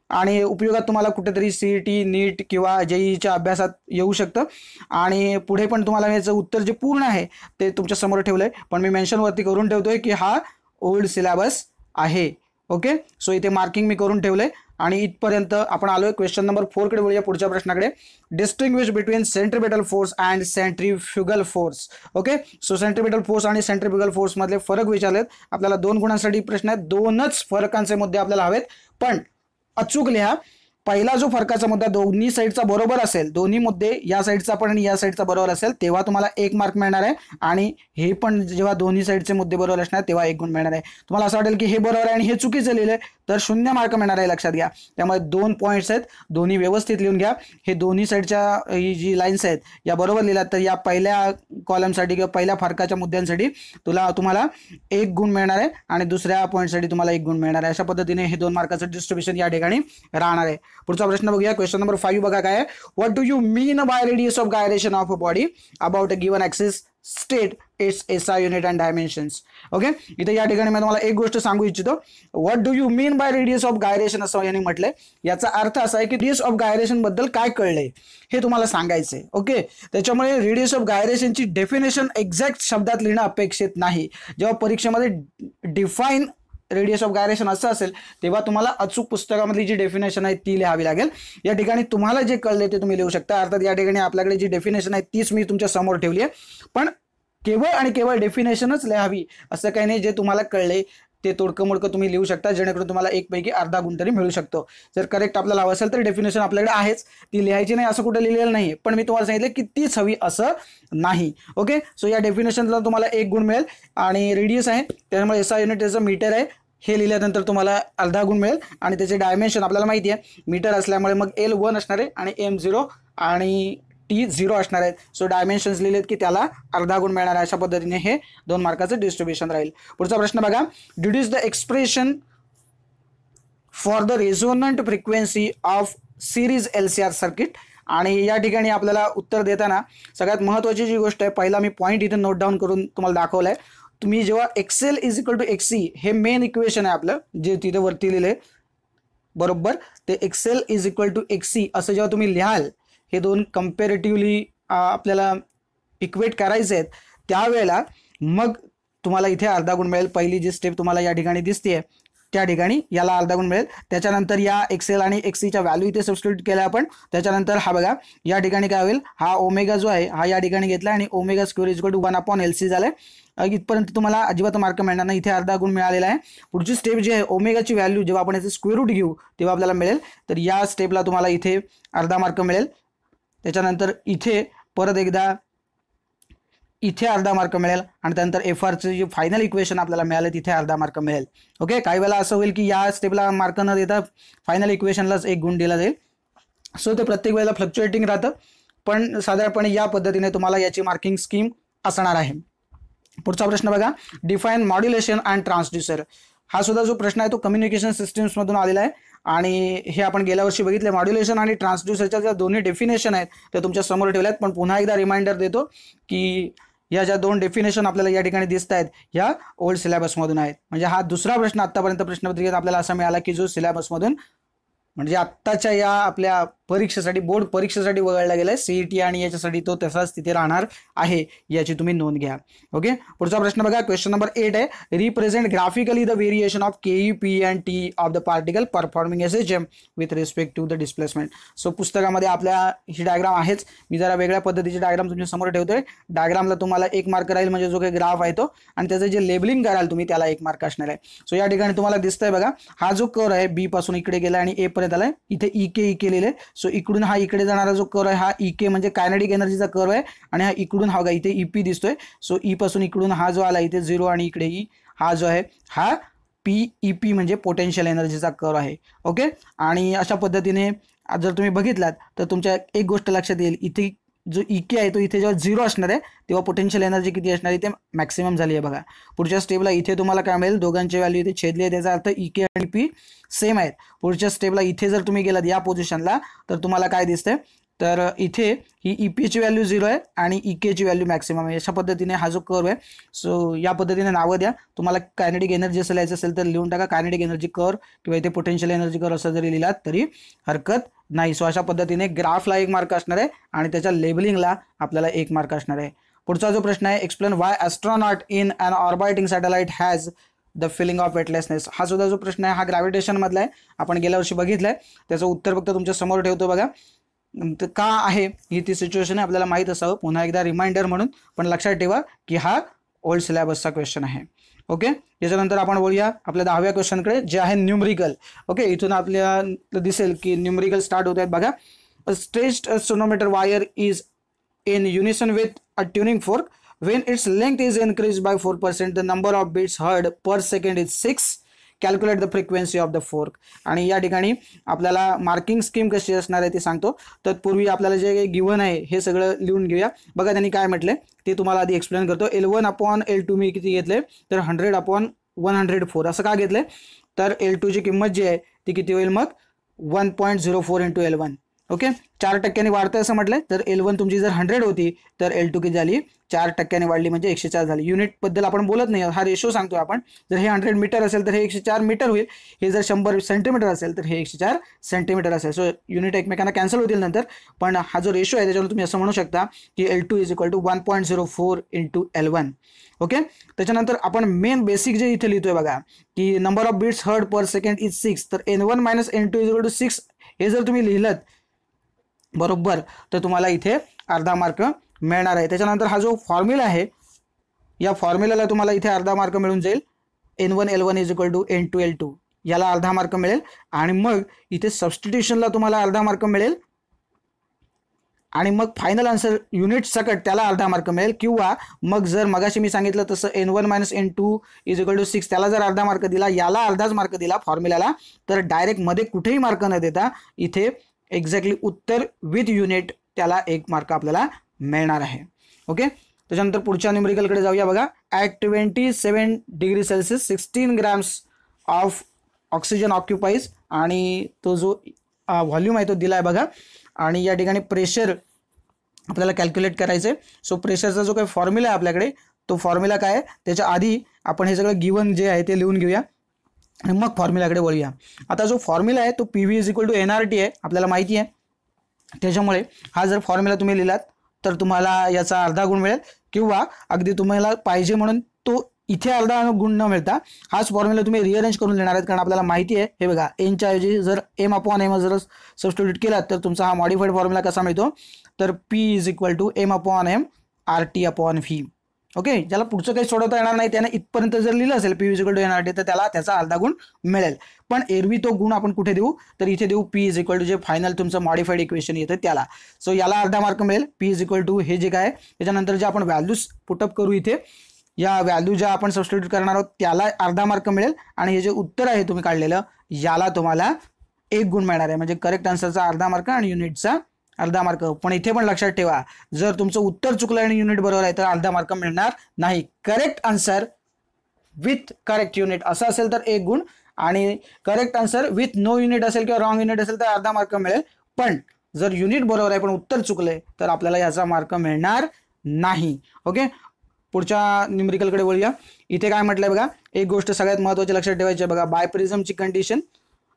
आणि उपयोगात तुम्हाला कुठेतरी सीईटी, नीट किंवा जेईईच्या अभ्यासात येऊ शकतं. आणि पुढे पण तुम्हाला याचं उत्तर जे पूर्ण आहे ते तुमच्या समोर ठेवलंय, पण मी मेन्शनवरती करून ठेवतोय की हा ओल्ड सिलेबस आहे. ओके, सो इथे मार्किंग मी करून ठेवलंय. आणि इथपर्यंत आपण आलोय. क्वेश्चन नंबर 4 कडे वळूया, पुढच्या प्रश्नाकडे. Distinguish between centripetal force and centrifugal force. Okay, so centripetal force आणि सेंट्रीफ्युगल फोर्स मधले फरक विचारलेत आपल्याला. 2 गुणांसाठी प्रश्न आहेत, 2च फरकांचे मुद्दे आपल्याला हवेत, पण अचूक लिहा. पहिला जो फरकाचा मुद्दा दोन्ही साईडचा बरोबर असेल, दोन्ही मुद्दे या साईडचा पण आणि या साईडचा बरोबर असेल तेव्हा तुम्हाला 1 मार्क मिळणार आहे. आणि हे पण जेव्हा दोन्ही साईडचे मुद्दे बरोबर असणार तेव्हा 1 गुण मिळणार आहे. तुम्हाला असं वाटेल की हे बरोबर आहे आणि हे चुकीचं लिहिलंय तर 0 मार्क मिळणार आहे, लक्षात घ्या. त्यामुळे 2 पॉईंट्स आहेत, दोन्ही व्यवस्थित लिहून घ्या. हे दोन्ही साईडच्या ही जी लाईन्स आहेत या बरोबर लिहिल्यात तर या पहिल्या कॉलमसाठी किंवा पहिल्या फरकाच्या मुद्द्यांसाठी तुम्हाला 1 गुण मिळणार आहे आणि दुसऱ्या पॉईंटसाठी तुम्हाला 1 गुण मिळणार आहे. अशा पद्धतीने हे 2 मार्काचं डिस्ट्रीब्युशन या ठिकाणी राहणार आहे. पुढचा प्रश्न बघूया. क्वेश्चन नंबर 5 बघा काय आहे. What do you mean by radius of gyration of a body about a given axis state its SI unit and dimensions. Okay, इथे या ठिकाणी मी तुम्हाला एक गोष्ट सांगू इच्छितो. What do you mean by radius of gyration असं यांनी म्हटलंय. याचा अर्थ असा आहे की रेडियस ऑफ गायरेशन बद्दल काय कळलंय हे तुम्हाला सांगायचंय. ओके, त्याच्यामुळे रेडियस ऑफ गायरेशनची डेफिनेशन एक्झॅक्ट शब्दात लिहिणं अपेक्षित नाही. जेव्हा परीक्षेमध्ये डिफाईन रेडियस ऑफ गायरेशन असं असेल तेव्हा तुम्हाला अचूक पुस्तकामधली जी डेफिनेशन आहे ती लिहावी लागेल. या ठिकाणी तुम्हाला जे कळले ते तुम्ही लिहू शकता. अर्थात या ठिकाणी आपल्याकडे जी डेफिनेशन आहे तीच मी तुमच्या समोर ठेवली आहे, पण केवळ आणि केवळ डेफिनेशनच लिहावी असं काही नाही. जे तुम्हाला कळले ते तोडकं मोडकं तुम्ही लिहू शकता, जेणेकरून तुम्हाला एक पैकी अर्धा गुण तरी मिळू शकतो. जर करेक्ट आपल्याला हवं असेल तर डेफिनेशन आपल्याकडे आहेच, ती लिहायची नाही असं कुठे लिहिलेलं नाही, पण मी तुम्हाला सांगितलं की तीच हवी असं नाही. ओके, सो या डेफिनेशनला तुम्हाला 1 गुण मिळेल. आणि रेडियस आहे त्यामुळे एसआय युनिट त्याचं मीटर आहे, हे लिहिल्यानंतर तुम्हाला अर्धा गुण मिळेल. आणि त्याचे डायमेन्शन आपल्याला माहिती आहे मीटर असल्यामुळे मग L1 असणार आहे आणि M0 आणि T0 असणार आहेत. सो डायमेन्शन्स लिहिलेत की त्याला अर्धा गुण मिळणार आहे. अशा पद्धतीने हे 2 मार्काचं डिस्ट्रीब्युशन राहील. पुढचा प्रश्न बघा, deduce the expression for the resonant frequency of series LCR circuit. आणि या ठिकाणी आपल्याला उत्तर देताना सगळ्यात महत्त्वाची जी गोष्ट आहे, पहिला मी पॉईंट इथे नोट डाऊन करून तुम्हाला दाखवलं आहे. तुम्ही जेव्हा XL = XC हे मेन इक्वेशन आहे आपलं, जे तिथे वरती लिहिले बरोबर, ते XL = XC असं जेव्हा तुम्ही लिहाल, हे दोन कम्पॅरेटिव्हली आपल्याला इक्वेट करायचे आहेत, त्यावेळेला मग तुम्हाला इथे अर्धा गुण मिळेल. पहिली जी स्टेप तुम्हाला या ठिकाणी दिसते त्या ठिकाणी याला अर्धा गुण मिळेल. त्याच्यानंतर या XL आणि XCच्या व्हॅल्यू इथे सबस्टिट्यूट केल्या आपण. त्याच्यानंतर हा बघा या ठिकाणी काय होईल, हा ओमेगा जो आहे हा या ठिकाणी घेतला आणि ω² = 1/LC झालाय. इथपर्यंत तुम्हाला अजिबात मार्क मिळणार नाही, इथे अर्धा गुण मिळालेला आहे. पुढची स्टेप जी आहे ओमेगाची व्हॅल्यू जेव्हा आपण याचे स्क्वेअर रूट घेऊ तेव्हा आपल्याला मिळेल, तर या स्टेपला तुम्हाला इथे अर्धा मार्क मिळेल. त्याच्यानंतर इथे परत एकदा इथे अर्धा मार्क मिळेल आणि त्यानंतर FRचं जे फायनल इक्वेशन आपल्याला मिळालं तिथे अर्धा मार्क मिळेल. ओके, काही वेळेला असं होईल की या स्टेपला मार्क न देता फायनल इक्वेशनलाच 1 गुण दिला जाईल. सो ते प्रत्येक वेळेला फ्लक्च्युएटिंग राहतं, पण साधारणपणे या पद्धतीने तुम्हाला याची मार्किंग स्कीम असणार आहे. पुढचा प्रश्न बघा, डिफाईन मॉड्युलेशन अँड ट्रान्सड्यूसर. हा सुद्धा जो प्रश्न आहे तो कम्युनिकेशन सिस्टम्समधून आलेला आहे आणि हे आपण गेल्या वर्षी बघितले. मॉड्युलेशन आणि ट्रान्सड्यूसरच्या ज्या दोन्ही डेफिनेशन आहेत त्या तुमच्या समोर ठेवल्यात, पण पुन्हा एकदा रिमाइंडर देतो की या ज्या 2 डेफिनेशन आपल्याला या ठिकाणी दिसत आहेत ह्या ओल्ड सिलेबसमधून आहेत. म्हणजे हा दुसरा प्रश्न आत्तापर्यंत प्रश्नपत्रिकेत आपल्याला असा मिळाला की जो सिलेबसमधून म्हणजे आत्ताच्या या आपल्या परीक्षेसाठी बोर्ड परीक्षेसाठी वगळला गेलाय, CET आणि याच्यासाठी तो तसाच तिथे राहणार आहे, याची तुम्ही नोंद घ्या. ओके, पुढचा प्रश्न बघा, क्वेश्चन नंबर 8 आहे, represent graphically the variation of KE, P and T of the particle performing SHM with respect to the displacement. So पुस्तकामध्ये आपल्या ही डायग्राम आहेच, मी जरा वेगळ्या पद्धतीची डायग्राम तुमच्या समोर ठेवतोय. डायग्रामला तुम्हाला 1 मार्क राहील, म्हणजे जो काही ग्राफ आहे तो, आणि त्याचं जे लेबलिंग कराल तुम्ही त्याला 1 मार्क असणार आहे. सो या ठिकाणी तुम्हाला दिसतंय बघा, हा जो कर्व आहे B पासून इकडे गेला आणि A पर्यंत आलाय, इथे EK लिहिले. सो इकडून हा इकडे जाणारा जो कर्व आहे हा EK म्हणजे कायनेटिक एनर्जीचा कर्व आहे, आणि हा इकडून हा बघा इथे EP दिसतोय. सो E पासून इकडून हा जो आला इथे 0 आणि इकडे E, हा जो आहे हा PEP म्हणजे पोटेन्शियल एनर्जीचा कर्व आहे. ओके, आणि अशा पद्धतीने जर तुम्ही बघितलात तर तुमच्या एक गोष्ट लक्षात येईल, इथे जो EK आहे तो इथे जेव्हा 0 असणार आहे तेव्हा पोटेन्शियल एनर्जी किती असणार आहे, ते मॅक्सिमम झाली आहे बघा. पुढच्या स्टेपला इथे तुम्हाला काय मिळेल, दोघांची व्हॅल्यू इथे छेदली आहे, त्याचा अर्थ EK आणि P सेम आहेत. पुढच्या स्टेपला इथे जर तुम्ही गेलात या पोझिशनला तर तुम्हाला काय दिसतंय, तर इथे ही EP ची व्हॅल्यू 0 आहे आणि EK ची व्हॅल्यू मॅक्सिमम आहे. अशा पद्धतीने हा जो कर्व आहे, सो या पद्धतीने नावं द्या. तुम्हाला कायनेटिक एनर्जी असं लिहायचं असेल तर लिहून टाका कायनेटिक एनर्जी कर्व, किंवा इथे पोटेन्शियल एनर्जी कर्व असं जरी लिहिलात तरी हरकत नाही. सो अशा पद्धतीने ग्राफला 1 मार्क असणार आहे आणि त्याच्या लेबलिंगला आपल्याला 1 मार्क असणार आहे. पुढचा जो प्रश्न आहे, explain why astronaut in an orbiting satellite has the feeling of weightlessness. हा सुद्धा जो प्रश्न आहे हा ग्रॅव्हिटेशन मधला आहे, आपण गेल्या वर्षी बघितलाय. त्याचं उत्तर फक्त तुमच्या समोर ठेवतो बघा. का आहे ही ती सिच्युएशन आहे, आपल्याला माहित असावं, पुन्हा एकदा रिमाइंडर म्हणून, पण लक्षात ठेवा की हा ओल्ड सिलेबसचा क्वेश्चन आहे. ओके, याच्यानंतर आपण बोलूया आपल्या 10व्या क्वेश्चनकडे, जे आहे न्यूमरिकल. ओके, इथून आपल्याला दिसेल की न्यूमरिकल स्टार्ट होत आहेत बघा. Stretched sonometer wire is in unison with a tuning fork. When its length is increased by 4%, the number of beats heard per second is 6. Calculate the frequency of the fork. आणि या ठिकाणी आपल्याला मार्किंग स्कीम कशी असणार आहे ते सांगतो. तत्पूर्वी आपल्याला जे गिव्हन आहे हे सगळं लिहून घेऊया. बघा त्यांनी काय म्हटलंय ते तुम्हाला आधी एक्सप्लेन करतो. L1/L2 मी किती घेतले, तर 100/104 असं का घेतलंय, तर L2 ची किंमत जी आहे ती किती होईल मग 1.04 × L1. ओके, 4% वाढतंय असं म्हटलंय, तर L1 तुमची जर 100 होती तर L2 किती झाली, 4% वाढली म्हणजे 104 झाली. युनिट बद्दल आपण बोलत नाही, हा रेशो सांगतोय आपण. जर हे 100 मीटर असेल तर हे 104 मीटर होईल, हे जर 100 सेंटीमीटर असेल तर हे 104 सेंटीमीटर असेल. सो युनिट एकमेकांना कॅन्सल होतील नंतर, पण हा जो रेशो आहे त्याच्यावर तुम्ही असं म्हणू शकता की L2 = 1.04 × L1. ओके, त्याच्यानंतर आपण मेन बेसिक जे इथे लिहितोय बघा की number of beats heard per second is 6, तर N1 - N2 = 6 हे जर तुम्ही लिहिलं बरोबर तर तुम्हाला इथे अर्धा मार्क मिळणार आहे. त्याच्यानंतर हा जो फॉर्म्युला आहे या फॉर्म्युलाला तुम्हाला इथे अर्धा मार्क मिळून जाईल. N1L1 is equal to N2L2 याला अर्धा मार्क मिळेल आणि मग इथे सबस्टिट्यूशनला तुम्हाला अर्धा मार्क मिळेल आणि मग फायनल आन्सर युनिट सकट त्याला अर्धा मार्क मिळेल. किंवा मग जर मगाशी मी सांगितलं तसं N1 - N2 is equal to 6 त्याला जर अर्धा मार्क दिला, याला अर्धाच मार्क दिला फॉर्म्युल्याला, तर डायरेक्ट मध्ये कुठेही मार्क न देता इथे एक्झॅक्टली उत्तर विथ युनिट त्याला 1 मार्क आपल्याला मिळणार आहे. ओके, त्याच्यानंतर पुढच्या न्यूमेरिकलकडे जाऊया. बघा, at 27 degree Celsius 16 grams of oxygen occupies आणि तो जो व्हॉल्यूम आहे तो दिला आहे बघा. आणि या ठिकाणी प्रेशर आपल्याला कॅल्क्युलेट करायचं आहे. सो प्रेशरचा जो काही फॉर्म्युला आहे आपल्याकडे, तो फॉर्म्युला काय आहे त्याच्या आधी आपण हे सगळं गिवन जे आहे ते लिहून घेऊया आणि मग फॉर्म्युलाकडे वळूया. आता जो फॉर्म्युला आहे तो PV is equal to NRT आहे, आपल्याला माहिती आहे. त्याच्यामुळे हा जर फॉर्म्युला तुम्ही लिहिलात तर तुम्हाला याचा अर्धा गुण मिळेल. किंवा अगदी तुम्हाला पाहिजे म्हणून तो इथे अर्धा गुण न मिळता हाच फॉर्म्युला तुम्ही रिअरेंज करून लिहिणार आहेत. कारण आपल्याला माहिती आहे, हे बघा, एनच्या ऐवजी जर M/M जर सबस्टिट्यूट केला तर तुमचा हा मॉडिफाईड फॉर्म्युला कसा मिळतो, तर P is equal to M/M RT/V. Okay, ज्याला पुढचं काही सोडवता येणार नाही त्याने इथपर्यंत जर लिहिलं असेल P is equal to NRT तर त्याला त्याचा अर्धा गुण मिळेल. पण एरवी तो गुण आपण कुठे देऊ, तर इथे देऊ P इज इक्वल टू जे फायनल तुमचं मॉडिफाईड इक्वेशन येतं त्याला. सो याला अर्धा मार्क मिळेल. P इज इक्वल टू हे जे काय त्याच्यानंतर जे आपण व्हॅल्यूज पुटअप करू इथे, या व्हॅल्यू ज्या आपण सबस्टिट्यूट करणार आहोत त्याला अर्धा मार्क मिळेल आणि हे जे उत्तर आहे तुम्ही काढलेलं याला तुम्हाला 1 गुण मिळणार आहे. म्हणजे करेक्ट आन्सरचा अर्धा मार्क आणि युनिटचा अर्धा मार्क. पण इथे पण लक्षात ठेवा, जर तुमचं उत्तर चुकलं आणि युनिट बरोबर आहे तर अर्धा मार्क मिळणार नाही. Correct answer with correct unit असं असेल तर 1 गुण आणि correct answer with no unit असेल किंवा रॉंग युनिट असेल तर अर्धा मार्क मिळेल. पण जर युनिट बरोबर आहे पण उत्तर चुकलंय तर आपल्याला याचा मार्क मिळणार नाही. ओके, पुढच्या न्यूमेरिकलकडे वळूया. इथे काय म्हटलंय बघा, एक गोष्ट सगळ्यात महत्त्वाची लक्षात ठेवायची आहे बघा. बाय प्रिझमची condition,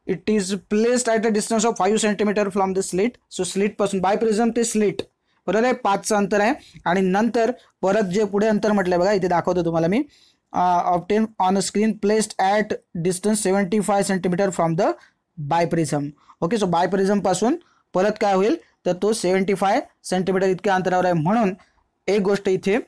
it is placed at a distance of 5 centimetre from the slit. So slit पासून बाय प्रिझम ते स्लिट बरोबर आहे 5चं अंतर आहे. आणि नंतर परत जे पुढे अंतर म्हटलंय बघा, इथे दाखवतो तुम्हाला मी, obtain on a screen placed at distance 75 centimetre from the biprism. Okay, so biprism पासून परत काय होईल तर तो 75 सेंटीमीटर इतक्या अंतरावर आहे. म्हणून एक गोष्ट इथे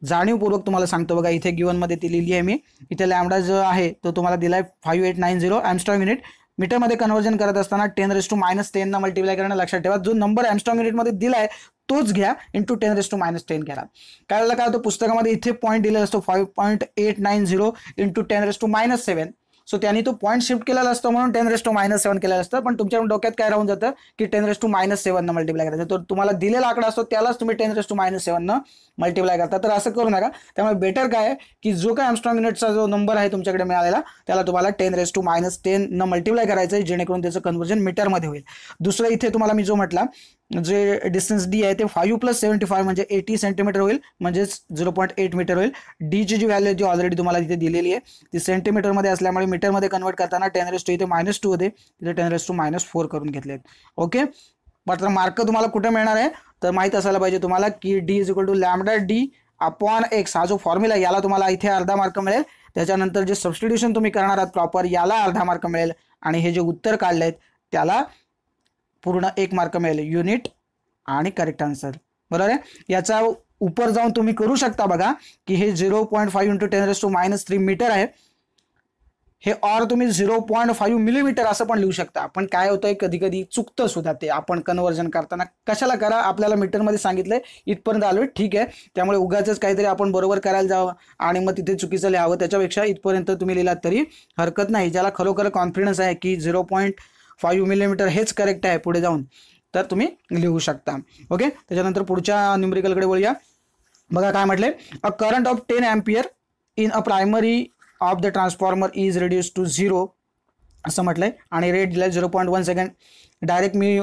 जाणीवपूर्वक तुम्हाला सांगतो बघा, इथे गिवनमध्ये ती लिहिली आहे मी. इथे लॅम्बडा जो आहे तो तुम्हाला दिलाय 5890 एम्स्ट्रॉंग युनिट. मीटरमध्ये कन्व्हर्जन करत असताना 10⁻10 न मल्टिप्लाय करणं लक्षात ठेवा. जो नंबर एम्स्ट्रॉंग युनिटमध्ये दिलाय तोच घ्या, इंटू 10⁻10 करा. काय वेळेला काय होतं, पुस्तकामध्ये इथे पॉईंट दिलेला असतो 5.890 इंटू 10⁻7. सो त्यांनी तो पॉईंट शिफ्ट केलेला असतो म्हणून 10⁻7 केलेलं असतं. पण तुमच्या डोक्यात काय राहून जातं की 10⁻7 न मल्टिप्लाय करायचं. तर तुम्हाला दिलेला आकडा असतो त्यालाच तुम्ही 10⁻7 न मल्टिप्लाय करता. तर असं करू नका. त्यामुळे बेटर काय आहे की जो काय एम्स्ट्रॉंग युनिटचा जो नंबर आहे तुमच्याकडे मिळालेला त्याला तुम्हाला 10⁻10 न मल्टिप्लाय करायचं आहे, जेणेकरून त्याचं कन्व्हर्जन मीटरमध्ये होईल. दुसरं इथे तुम्हाला मी जो म्हटला, जे डिस्टन्स D आहे ते 5 + 75 म्हणजे 80 सेंटीमीटर होईल, म्हणजेच 0.8 मीटर होईल. डीची जी व्हॅल्यू ती ऑलरेडी तुम्हाला तिथे दिलेली आहे, ती सेंटीमीटरमध्ये असल्यामुळे मीटरमध्ये कन्वर्ट करताना 10⁻2 इथे -2 होते, तिथे 10⁻4 करून घेतलेत. ओके, मात्र मार्क तुम्हाला कुठे मिळणार आहे तर माहीत असायला पाहिजे तुम्हाला की D is equal to λD/x हा जो फॉर्म्युला याला तुम्हाला इथे अर्धा मार्क मिळेल. त्याच्यानंतर जे सबस्टिट्यूशन तुम्ही करणार आहात प्रॉपर याला अर्धा मार्क मिळेल आणि हे जे उत्तर काढलेत त्याला पूर्ण 1 मार्क मिळेल, युनिट आणि करेक्ट आन्सर बरोबर आहे. याचा ऊपर जाऊन तुम्ही करू शकता बघा की हे 0.5 इंटू 10⁻³ मीटर आहे, हे और तुम्ही 0.5 मिलीमीटर असं पण लिहू शकता. पण काय होतंय कधी कधी चुकतं सुद्धा ते आपण कन्व्हर्जन करताना. कशाला करा, आपल्याला मीटरमध्ये सांगितलंय इथपर्यंत आलोय ठीक आहे, त्यामुळे उगाचच काहीतरी आपण बरोबर करायला जावं आणि मग तिथे चुकीचं लिहावं, त्याच्यापेक्षा इथपर्यंत तुम्ही लिहिलात तरी हरकत नाही. ज्याला खरोखर कॉन्फिडन्स आहे की 0.5 मिलीमीटर हेच करेक्ट आहे पुढे जाऊन, तर तुम्ही लिहू शकता. ओके, त्याच्यानंतर पुढच्या न्यूमेरिकलकडे वळूया. बघा काय म्हटलंय, a current of 10 ampere in a primary of the transformer is reduce to 0 असं म्हटलंय आणि रेट दिलाय 0.1 सेकंड. डायरेक्ट मी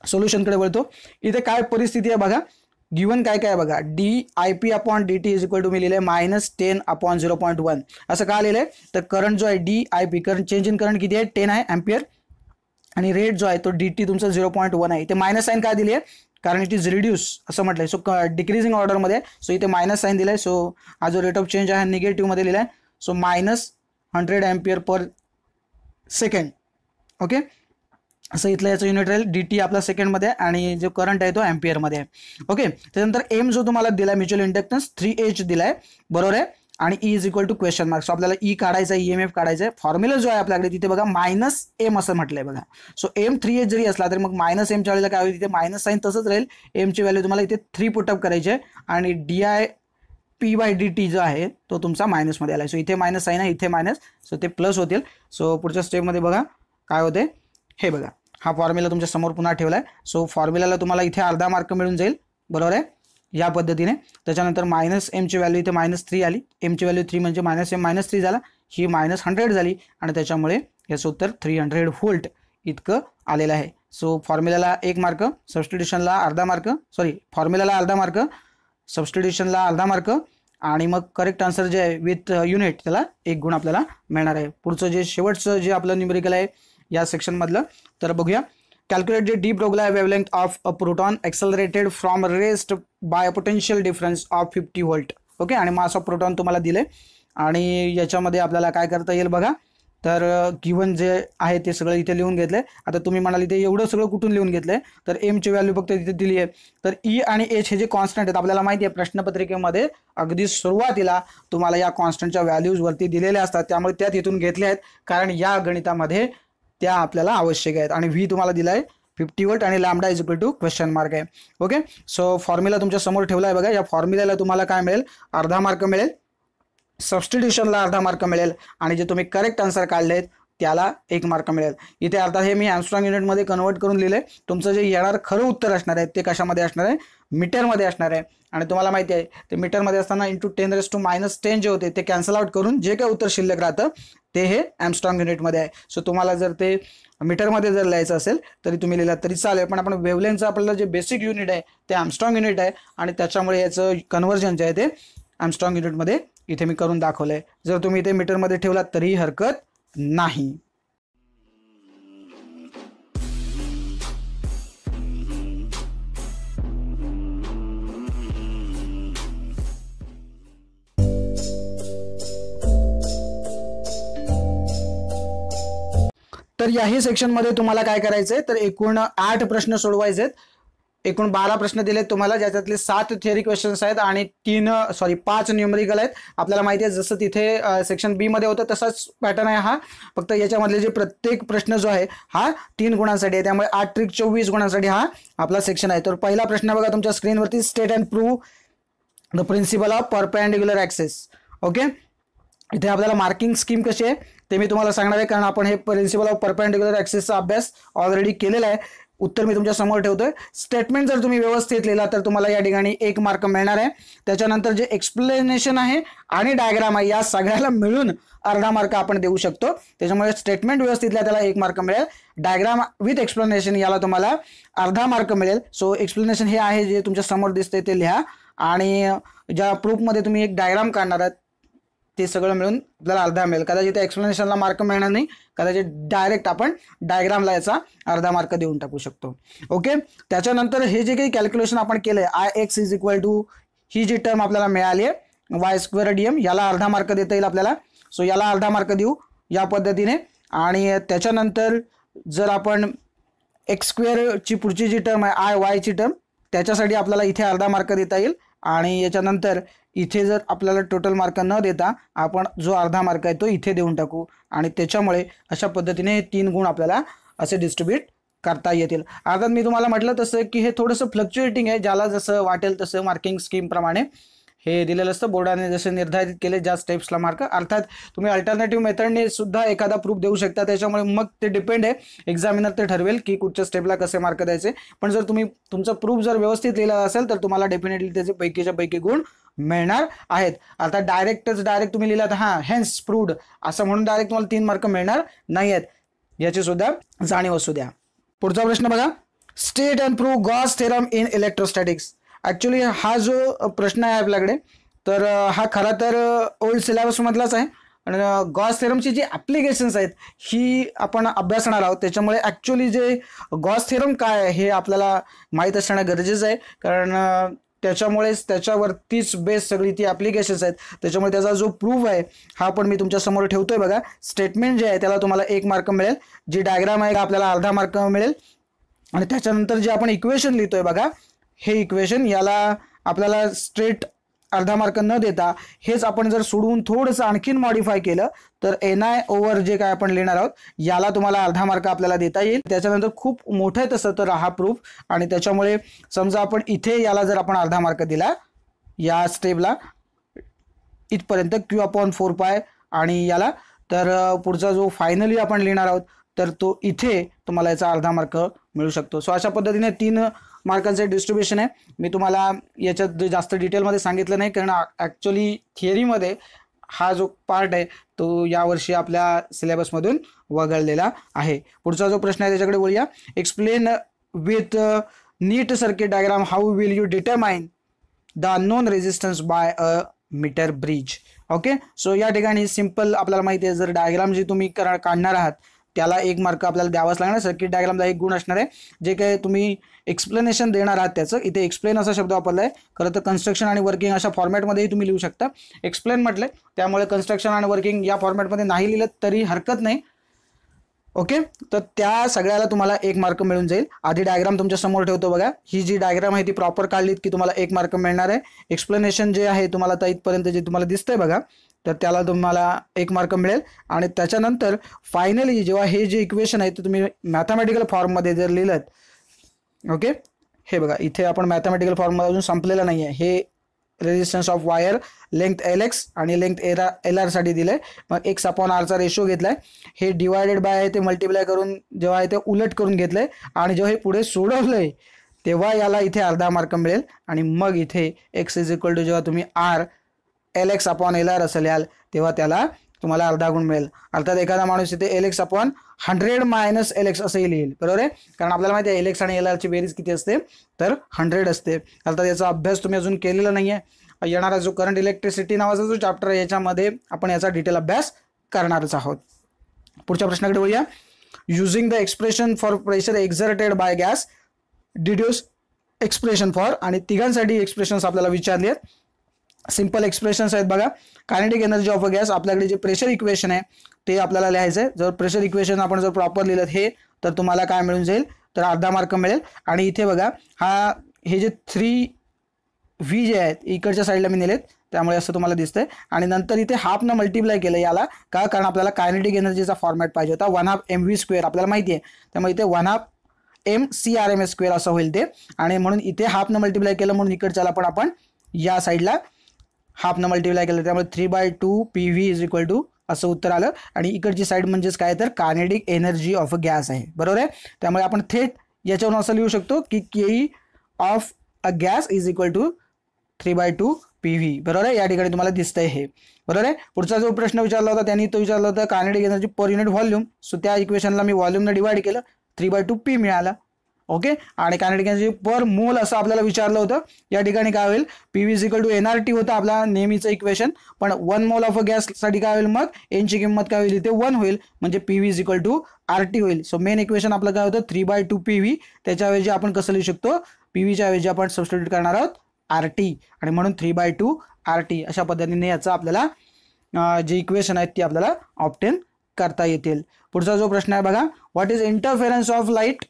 सोल्युशनकडे वळतो. इथे काय परिस्थिती आहे बघा, गिवन काय काय बघा, dIp/dt is equal to me लिहिलंय -10/0.1. असं का लिहिलंय तर करंट जो आहे dIp, current change in current किती आहे 10 आहे अँपियर, आणि रेट जो आहे तो dt तुमचा 0.1 आहे. इथे मायनस साईन काय दिली आहे कारण इट इज रिड्यूस असं म्हटलंय. सो डिक्रीजिंग ऑर्डरमध्ये, सो इथे मायनस साईन दिलाय. सो हा जो रेट ऑफ चेंज आहे निगेटिव्हमध्ये लिहिलाय. सो -100 अँपियर पर सेकंड. ओके, असं इथलं याचं युनिट राहील. dt आपला सेकंडमध्ये आणि जो करंट आहे तो अँपियरमध्ये आहे. ओके, त्यानंतर एम जो तुम्हाला दिलाय म्युच्युअल इंडक्टन्स 3H दिलाय बरोबर आहे. आणि E is equal to question mark. So आपल्याला ई काढायचा आहे, EMF काढायचा आहे. फॉर्म्युला जो आहे आपल्याकडे तिथे बघा -m असं म्हटलंय बघा. सो m 3h जरी असला तरी मग -m च्या वेळेला काय होईल, तिथे मायनस साईन तसंच राहील. m ची व्हॅल्यू तुम्हाला इथे 3 पुटअप करायची आहे आणि dip/dt जो आहे तो तुमचा मायनसमध्ये आला. सो इथे मायनस साईन आहे, इथे मायनस, सो ते प्लस होतील. सो पुढच्या स्टेपमध्ये बघा काय होते हे बघा. हा फॉर्म्युला तुमच्या समोर पुन्हा ठेवलाय. सो फॉर्म्युलाला तुम्हाला इथे अर्धा मार्क मिळून जाईल, बरोबर आहे, या पद्धतीने. त्याच्यानंतर -m ची व्हॅल्यू इथे -3 आली. m ची व्हॅल्यू 3 म्हणजे -m -3 झाला, ही -100 झाली आणि त्याच्यामुळे याचं उत्तर 300 व्होल्ट इतकं आलेलं आहे. सो फॉर्म्युलाला 1 मार्क, सबस्टिट्यूशनला अर्धा मार्क, सॉरी फॉर्म्युलाला अर्धा मार्क, सबस्टिट्यूशनला अर्धा मार्क आणि मग करेक्ट आन्सर जे आहे विथ युनिट त्याला 1 गुण आपल्याला मिळणार आहे. पुढचं जे शेवटचं जे आपलं न्यूमेरिकल आहे या सेक्शनमधलं, तर बघूया. Calculate the d Broglie wavelength of a proton accelerated from rest by a potential difference of 50 volt. Okay, आणि मास ऑफ प्रोटॉन तुम्हाला दिले आणि याच्यामध्ये आपल्याला काय करता येईल बघा. तर गिवन जे आहे ते सगळं इथे लिहून घेतलंय. आता तुम्ही म्हणाल इथे एवढं सगळं कुठून लिहून घेतलंय, तर m ची व्हॅल्यू फक्त इथे दिली आहे. तर E आणि H हे जे कॉन्स्टंट आहेत आपल्याला माहिती आहे, प्रश्नपत्रिकेमध्ये अगदी सुरुवातीला तुम्हाला या कॉन्स्टंटच्या व्हॅल्यूज वरती दिलेल्या असतात, त्यामुळे त्या तिथून घेतल्या आहेत कारण या गणितामध्ये त्या आपल्याला आवश्यक आहेत. आणि V तुम्हाला दिला आहे 50 वोल्ट आणि lambda is equal to question mark आहे. ओके, सो फॉर्म्युला तुमच्या समोर ठेवला आहे बघा. या फॉर्म्युल्याला तुम्हाला काय मिळेल, अर्धा मार्क मिळेल, सबस्टिट्यूशनला अर्धा मार्क मिळेल आणि जे तुम्ही करेक्ट आन्सर काढले आहेत त्याला 1 मार्क मिळेल. इथे अर्थात हे मी आर्मस्ट्रॉंग युनिटमध्ये कन्वर्ट करून लिहिले. तुमचं जे येणार खरं उत्तर असणार आहे ते कशामध्ये असणार आहे, मीटरमध्ये असणार आहे. आणि तुम्हाला माहिती आहे ते मीटरमध्ये असताना × 10⁻⁻10 जे होते ते कॅन्सल आउट करून जे काही उत्तर शिल्लक राहतं ते हे आर्मस्ट्रॉंग युनिटमध्ये आहे. सो तुम्हाला जर ते मीटरमध्ये जर लिहायचं असेल तरी तुम्ही लिहिलात तरी चालेल, पण आपण वेव्हलेंथचं आपल्याला जे बेसिक युनिट आहे ते आर्मस्ट्रॉंग युनिट आहे आणि त्याच्यामुळे याचं कन्व्हर्जन जे आहे ते आर्मस्ट्रॉंग युनिटमध्ये इथे मी करून दाखवलं आहे. जर तुम्ही इथे मीटरमध्ये ठेवलात तरीही हरकत नाही. तर याही सेक्शनमध्ये तुम्हाला काय करायचंय, तर एकूण 8 प्रश्न सोडवायचे आहेत. एकूण 12 प्रश्न दिलेत तुम्हाला, ज्याच्यातले 7 थिअरी क्वेश्चन्स आहेत आणि 5 न्यूमेरिकल आहेत. आपल्याला माहिती आहे जसं तिथे सेक्शन बी मध्ये होतं तसाच पॅटर्न आहे हा, फक्त याच्यामधले जे प्रत्येक प्रश्न जो आहे हा 3 गुणांसाठी आहे, त्यामुळे 8 × 24 गुणांसाठी हा आपला सेक्शन आहे. तर पहिला प्रश्न बघा तुमच्या स्क्रीनवरती, state and prove the principle of perpendicular axes. Okay, इथे आपल्याला मार्किंग स्कीम कशी आहे ते मी तुम्हाला सांगणार आहे, कारण आपण हे प्रिन्सिपल ऑफ परपेंडिक्युलर ॲक्सेसचा अभ्यास ऑलरेडी केलेला आहे. उत्तर मी तुमच्या समोर ठेवतोय. स्टेटमेंट जर तुम्ही व्यवस्थित लिहिला तर तुम्हाला या ठिकाणी 1 मार्क मिळणार आहे. त्याच्यानंतर जे एक्सप्लेनेशन आहे आणि डायग्राम आहे या सगळ्याला मिळून अर्धा मार्क आपण देऊ शकतो. त्याच्यामुळे स्टेटमेंट व्यवस्थित लिहा त्याला 1 मार्क मिळेल. डायग्राम विथ एक्सप्लेनेशन याला तुम्हाला अर्धा मार्क मिळेल. सो एक्सप्लेनेशन हे आहे जे तुमच्या समोर दिसते ते लिहा आणि ज्या प्रूफमध्ये तुम्ही एक डायग्राम काढणार आहात ते सगळं मिळून आपल्याला अर्धा मिळेल. कदाचित एक्सप्लेनेशनला मार्क मिळणार नाही, कदाचित डायरेक्ट आपण डायग्रामला याचा अर्धा मार्क देऊन टाकू शकतो. ओके, त्याच्यानंतर हे जे काही कॅल्क्युलेशन आपण केलंय Ix इज इक्वल टू ही जी टर्म आपल्याला मिळाली आहे y² dm, याला अर्धा मार्क देता येईल आपल्याला. सो याला अर्धा मार्क देऊ या पद्धतीने. आणि त्याच्यानंतर जर आपण x² ची पुढची जी टर्म आहे y ची टर्म, त्याच्यासाठी आपल्याला इथे अर्धा मार्क देता येईल. आणि याच्यानंतर इथे जर आपल्याला टोटल मार्क न देता आपण जो अर्धा मार्क आहे तो इथे देऊन टाकू आणि त्याच्यामुळे अशा पद्धतीने 3 गुण आपल्याला असे डिस्ट्रीब्यूट करता येतील. अर्थात मी तुम्हाला म्हटलं तसं की हे थोडंसं फ्लक्च्युएटिंग आहे, ज्याला जसं वाटेल तसं मार्किंग स्कीम प्रमाणे हे दिलेलं असतं. बोर्डाने जसे निर्धारित केले ज्या स्टेप्सला मार्क. अर्थात तुम्ही अल्टरनेटिव्ह मेथडने सुद्धा एखादा प्रूफ देऊ शकता, त्याच्यामुळे मग ते डिपेंड आहे, एक्झामिनर ते ठरवेल की कुठच्या स्टेपला कसे मार्क द्यायचे. पण जर तुम्ही तुमचा प्रूफ जर व्यवस्थित लिहिला असेल तर तुम्हाला डेफिनेटली त्याचे पैकीच्या पैकी गुण मिळणार आहेत. अर्थात डायरेक्ट तुम्ही लिहिलात हेन्स प्रूव्ड असं म्हणून डायरेक्ट तुम्हाला 3 मार्क मिळणार नाही आहेत, याची सुद्धा जाणीव असू द्या. पुढचा प्रश्न बघा, state and prove Gauss theorem in electrostatics. Actually हा जो प्रश्न आहे आपल्याकडे तर हा खरा तर ओल्ड सिलेबसमधलाच आहे आणि गॉस थेरमची जी ॲप्लिकेशन्स आहेत ही आपण अभ्यासणार आहोत. त्याच्यामुळे ॲक्च्युली जे गॉस थेरम काय आहे हे आपल्याला माहीत असणं गरजेचं आहे, कारण त्याच्यामुळेच त्याच्यावरतीच बेस सगळी ती ॲप्लिकेशन्स आहेत. त्याच्यामुळे त्याचा जो प्रूफ आहे हा पण मी तुमच्या समोर ठेवतोय बघा. स्टेटमेंट जे आहे त्याला तुम्हाला 1 मार्क मिळेल, जी डायग्राम आहे आपल्याला अर्धा मार्क मिळेल आणि त्याच्यानंतर जे आपण इक्वेशन लिहितोय बघा हे इक्वेशन, याला आपल्याला स्ट्रेट अर्धा मार्क न देता हेच आपण जर सोडवून थोडंसं आणखीन मॉडिफाय केलं तर NI ओव्हर जे काय आपण लिहिणार आहोत याला तुम्हाला अर्धा मार्क आपल्याला देता येईल. त्याच्यानंतर खूप मोठं आहे तसं तर हा प्रूफ, आणि त्याच्यामुळे समजा आपण इथे याला जर आपण अर्धा मार्क दिला या स्टेपला इथपर्यंत Q/4π आणि याला, तर पुढचा जो फायनली आपण लिहिणार आहोत तर तो इथे तुम्हाला याचा अर्धा मार्क मिळू शकतो. सो अशा पद्धतीने 3 मार्कांचे डिस्ट्रीब्युशन आहे. मी तुम्हाला याच्यात जास्त डिटेलमध्ये सांगितलं नाही कारण ॲक्च्युली थिअरीमध्ये हा जो पार्ट आहे तो यावर्षी आपल्या सिलेबसमधून वगळलेला आहे. पुढचा जो प्रश्न आहे त्याच्याकडे बोलूया. Explain with neat circuit diagram how will you determine the unknown resistance by a meter bridge. Okay, so या ठिकाणी सिंपल आपल्याला माहिती आहे, जर डायग्राम जी तुम्ही काढणार आहात त्याला 1 मार्क आपल्याला द्यावाच लागणार. सर्किट डायग्रामला 1 गुण असणार आहे. जे काही तुम्ही एक्सप्लेनेशन देणार आहात त्याचं इथे एक्सप्लेन असा शब्द वापरला आहे. खरं तर कन्स्ट्रक्शन आणि वर्किंग अशा फॉर्मॅटमध्येही तुम्ही लिहू शकता. एक्सप्लेन म्हटलंय त्यामुळे कन्स्ट्रक्शन आणि वर्किंग या फॉर्मॅटमध्ये नाही लिहिलं तरी हरकत नाही. ओके, तर त्या सगळ्याला तुम्हाला 1 मार्क मिळून जाईल. आधी डायग्राम तुमच्या समोर ठेवतो बघा. ही जी डायग्राम आहे ती प्रॉपर काढलीत की तुम्हाला 1 मार्क मिळणार आहे. एक्सप्लेनेशन जे आहे तुम्हाला आता इथपर्यंत जे तुम्हाला दिसतंय बघा तर त्याला तुम्हाला 1 मार्क मिळेल. आणि त्याच्यानंतर फायनली जेव्हा हे जे इक्वेशन आहे ते तुम्ही मॅथमॅटिकल फॉर्ममध्ये जर लिहिलं, ओके, हे बघा इथे आपण मॅथमॅटिकल फॉर्ममध्ये अजून संपलेलं नाही आहे. हे resistance of wire length LX आणि लेंथ LR साठी दिलंय. मग X/R चा रेशो घेतलाय. हे डिवायडेड बाय आहे ते मल्टिप्लाय करून जेव्हा आहे ते उलट करून घेतलंय आणि जेव्हा हे पुढे सोडवलंय तेव्हा याला इथे अर्धा मार्क मिळेल. आणि मग इथे X = जेव्हा तुम्ही R LX/LR असं लिहाल तेव्हा त्याला तुम्हाला अर्धा गुण मिळेल. अर्थात एखादा माणूस इथे LX/100 - LX असंही लिहिल, बरोबर आहे, कारण आपल्याला माहिती आहे LX आणि LR ची बेरीज किती असते तर 100 असते. अर्थात याचा अभ्यास तुम्ही अजून केलेला नाहीये. येणारा जो करंट इलेक्ट्रिसिटी नावाचा जो चॅप्टर आहे याच्यामध्ये आपण याचा डिटेल अभ्यास करणारच आहोत. पुढच्या प्रश्नाकडे बोलूया. Using the expression for pressure exerted by gas deduce expression for, आणि तिघांसाठी एक्सप्रेशन्स आपल्याला विचारली आहेत. सिंपल एक्सप्रेशन्स आहेत बघा. Kinetic energy of a gas, आपल्याकडे जे प्रेशर इक्वेशन आहे ते आपल्याला लिहायचं आहे. जर प्रेशर इक्वेशन आपण जर प्रॉपर लिहिलं हे तर तुम्हाला काय मिळून जाईल तर अर्धा मार्क मिळेल. आणि इथे बघा हे जे 3V जे आहेत इकडच्या साईडला मी नेलेत त्यामुळे असं तुम्हाला दिसतंय. आणि नंतर इथे हाफनं मल्टिप्लाय केलं याला का, कारण आपल्याला कायनेटिक एनर्जीचा फॉर्मॅट पाहिजे होता. 1/2 mv² आपल्याला माहिती आहे, त्यामुळे इथे 1/2 mcRMS² असं होईल ते. आणि म्हणून इथे हाफनं मल्टिप्लाय केलं म्हणून इकडच्याला पण आपण या साईडला हाफनं मल्टिप्लाय केलं त्यामुळे 3/2 PV = असं उत्तर आलं. आणि इकडची साईड म्हणजेच काय तर kinetic energy of a gas आहे, बरोबर आहे. त्यामुळे आपण थेट याच्यावरून असं लिहू शकतो की के ऑफ अ गॅस = 3/2 PV, बरोबर आहे. या ठिकाणी तुम्हाला दिसतंय हे, बरोबर आहे. पुढचा जो प्रश्न विचारला होता त्यांनी तो विचारला होता kinetic energy per unit volume. So त्या इक्वेशनला मी व्हॉल्यूमने डिवाइड केलं 3/2 P मिळाला. ओके, आणि कायनेटिक एनर्जी पर मोल असं आपल्याला विचारलं होतं. या ठिकाणी काय होईल PV = nRT होतं आपला नेहमीचं इक्वेशन, पण 1 मोल ऑफ अ गॅससाठी काय होईल मग n ची किंमत काय होईल इथे 1 होईल म्हणजे PV = RT होईल. सो मेन इक्वेशन आपलं काय होतं 3/2 PV. त्याच्याऐवजी आपण कसं लिहू शकतो PVच्या ऐवजी आपण सबस्टिट्यूट करणार आहोत RT आणि म्हणून 3/2 RT अशा पद्धतीने याचा आपल्याला जे इक्वेशन आहेत ती आपल्याला ऑब्टेन करता येतील. पुढचा जो प्रश्न आहे बघा. What is interference of light,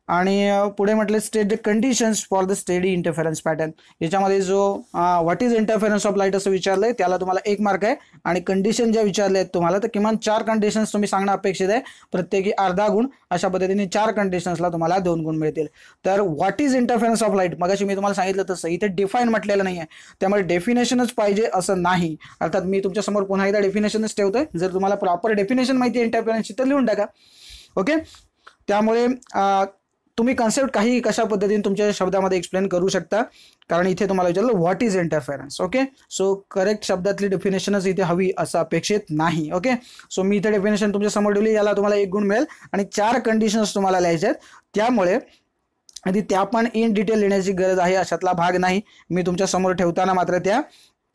आणि पुढे म्हटलं state the conditions for the steady interference pattern. याच्यामध्ये जो what is interference of light असं विचारलंय त्याला तुम्हाला 1 मार्क आहे. आणि कंडिशन ज्या विचारल्या आहेत तुम्हाला तर किमान 4 कंडिशन्स तुम्ही सांगणं अपेक्षित आहे, प्रत्येकी अर्धा गुण. अशा पद्धतीने 4 कंडिशन्सला तुम्हाला 2 गुण मिळतील. तर what is interference of light मगाशी मी तुम्हाला सांगितलं तसं इथे डिफाईन म्हटलेलं नाही आहे, त्यामुळे डेफिनेशनच पाहिजे असं नाही. अर्थात मी तुमच्यासमोर पुन्हा एकदा डेफिनेशनच ठेवतोय. जर तुम्हाला प्रॉपर डेफिनेशन माहिती आहे इंटरफेरन्सची तर लिहून टाका. ओके, त्यामुळे तुम्ही कन्सेप्ट काही कशा पद्धतीने तुमच्या शब्दामध्ये एक्सप्लेन करू शकता, कारण इथे तुम्हाला विचारलं what is interference. Okay, so correct शब्दातली डेफिनेशनच इथे हवी असं अपेक्षित नाही. ओके, सो मी इथे डेफिनेशन तुमच्या समोर ठेवली, याला तुम्हाला 1 गुण मिळेल. आणि 4 कंडिशन्स तुम्हाला लिहायच्या आहेत, त्यामुळे आधी त्या पण इन डिटेल लिहिण्याची गरज आहे अशातला भाग नाही. मी तुमच्या समोर ठेवताना मात्र त्या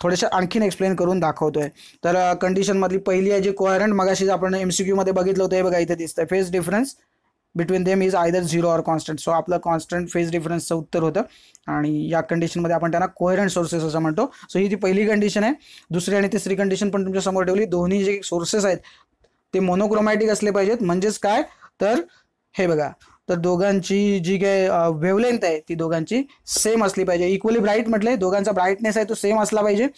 थोड्याशा आणखीन एक्सप्लेन करून दाखवतोय. तर कंडिशनमधली पहिली आहे जी कोहेरंट, मगाशी आपण MCQ मध्ये बघितलं होतं हे बघा इथे दिसतंय phase difference between them is either 0 और कॉन्स्टंट. सो आपलं कॉन्स्टंट फेज डिफरन्सचं उत्तर होतं आणि या कंडिशनमध्ये आपण त्यांना कोहेरंट सोर्सेस असं म्हणतो. सो ही ती पहिली कंडिशन आहे. दुसरी आणि तिसरी कंडिशन पण तुमच्या समोर ठेवली. दोन्ही जे सोर्सेस आहेत ते मोनोक्रोमॅटिक असले पाहिजेत. म्हणजेच काय तर हे बघा तर दोघांची जी काही वेवलेंथ आहे ती दोघांची सेम असली पाहिजे. इक्वली ब्राईट म्हटले, दोघांचा ब्राईटनेस आहे तो सेम असला पाहिजे.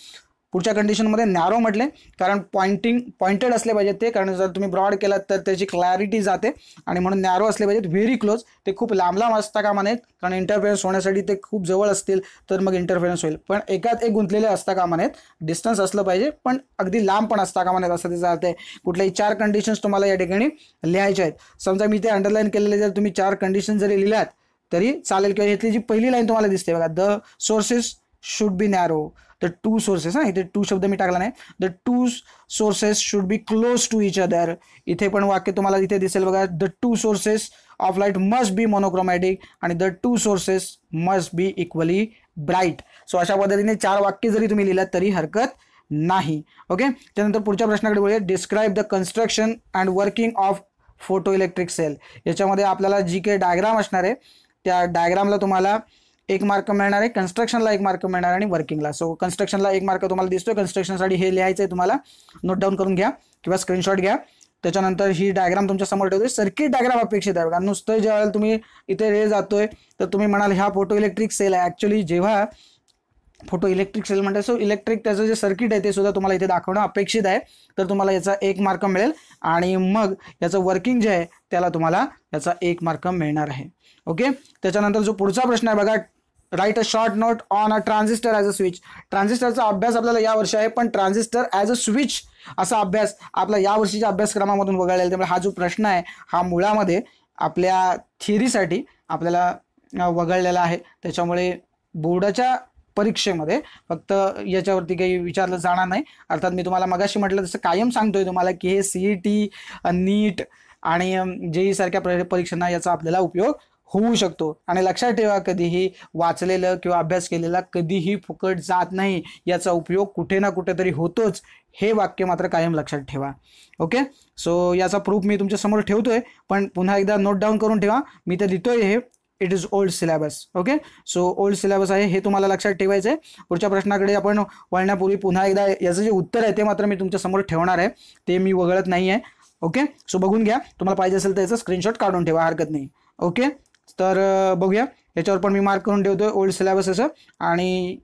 पुढच्या कंडिशनमध्ये नॅरो म्हटले, कारण पॉइंटेड असले पाहिजेत ते, कारण जर तुम्ही ब्रॉड केलात तर त्याची क्लॅरिटी जाते, आणि म्हणून नॅरो असले पाहिजेत. व्हेरी क्लोज, ते खूप लांब लांब असता कामा नयेत, कारण इंटरफेरन्स होण्यासाठी ते खूप जवळ असतील तर मग इंटरफेरन्स होईल. पण एकात एक गुंतलेले असता कामा नयेत. डिस्टन्स असलं पाहिजे पण अगदी लांब पण असता कामा नयेत, असं त्याचा अर्थ आहे. कुठल्याही 4 कंडिशन्स तुम्हाला या ठिकाणी लिहायच्या आहेत. समजा मी ते अंडरलाईन केलेले जर तुम्ही 4 कंडिशन जरी लिहिल्यात तरी चालेल. किंवा इथली जी पहिली लाईन तुम्हाला दिसते बघा, the sources should be narrow. The 2 sources, इथे 2 शब्द मी टाकला नाही, the 2 sources should be close to each other. इथे पण वाक्य तुम्हाला इथे दिसेल बघा, the 2 sources of light must be monochromatic आणि the 2 sources must be equally bright. So अशा पद्धतीने 4 वाक्य जरी तुम्ही लिहिलात तरी हरकत नाही. ओके, त्यानंतर पुढच्या प्रश्नाकडे वळूया. Describe the construction and working of photoelectric cell. याच्यामध्ये आपल्याला जी काही डायग्राम असणार आहे त्या डायग्रामला तुम्हाला 1 मार्क मिळणार आहे, कन्स्ट्रक्शनला 1 मार्क मिळणार आणि वर्किंगला. सो कन्स्ट्रक्शनला 1 मार्क तुम्हाला दिसतोय. कन्स्ट्रक्शनसाठी हे लिहायचं आहे तुम्हाला, नोट डाऊन करून घ्या किंवा स्क्रीनशॉट घ्या. त्याच्यानंतर ही डायग्राम तुमच्या समोर ठेवतोय. सर्किट डायग्राम अपेक्षित आहे बघा. नुसतं जेव्हा तुम्ही इथे रे जातोय तर तुम्ही म्हणाल हा फोटो इलेक्ट्रिक सेल आहे. ॲक्च्युली जेव्हा फोटो इलेक्ट्रिक सेल म्हणतात सो इलेक्ट्रिक त्याचं जे सर्किट आहे ते सुद्धा तुम्हाला इथे दाखवणं अपेक्षित आहे. तर तुम्हाला याचा 1 मार्क मिळेल आणि मग याचं वर्किंग जे आहे त्याला तुम्हाला याचा 1 मार्क मिळणार आहे. ओके, त्याच्यानंतर जो पुढचा प्रश्न आहे बघा, right a short note on a transistor as a switch. ट्रान्झिस्टरचा अभ्यास आपल्याला या वर्षी आहे, पण ट्रान्झिस्टर ॲज अ स्विच असा अभ्यास आपला या वर्षीच्या अभ्यासक्रमामधून वगळलेला. त्यामुळे हा जो प्रश्न आहे हा मुळामध्ये आपल्या थिअरीसाठी आपल्याला वगळलेला आहे. त्याच्यामुळे बोर्डाच्या परीक्षेमध्ये फक्त याच्यावरती काही विचारलं जाणार नाही. अर्थात मी तुम्हाला मगाशी म्हटलं तसं कायम सांगतोय तुम्हाला की हे CET, नीट आणि JEE सारख्या परीक्षांना याचा आपल्याला उपयोग होऊ शकतो. आणि लक्षात ठेवा, कधीही वाचलेलं किंवा अभ्यास केलेला कधीही फुकट जात नाही. याचा उपयोग कुठे ना कुठेतरी होतोच, हे वाक्य मात्र कायम लक्षात ठेवा. ओके, सो याचा प्रूफ मी तुमच्या समोर ठेवतोय, पण पुन्हा एकदा नोट डाऊन करून ठेवा. मी ते लिहितोय हे, it is old syllabus. Okay, so old syllabus आहे हे तुम्हाला लक्षात ठेवायचं आहे. पुढच्या प्रश्नाकडे आपण वळण्यापूर्वी पुन्हा एकदा याचं जे उत्तर आहे ते मात्र मी तुमच्या समोर ठेवणार आहे, ते मी वगळत नाही आहे. ओके, सो बघून घ्या. तुम्हाला पाहिजे असेल तर याचं स्क्रीनशॉट काढून ठेवा, हरकत नाही. ओके, तर बघूया. याच्यावर पण मी मार्क करून ठेवतोय ओल्ड सिलेबस असं. आणि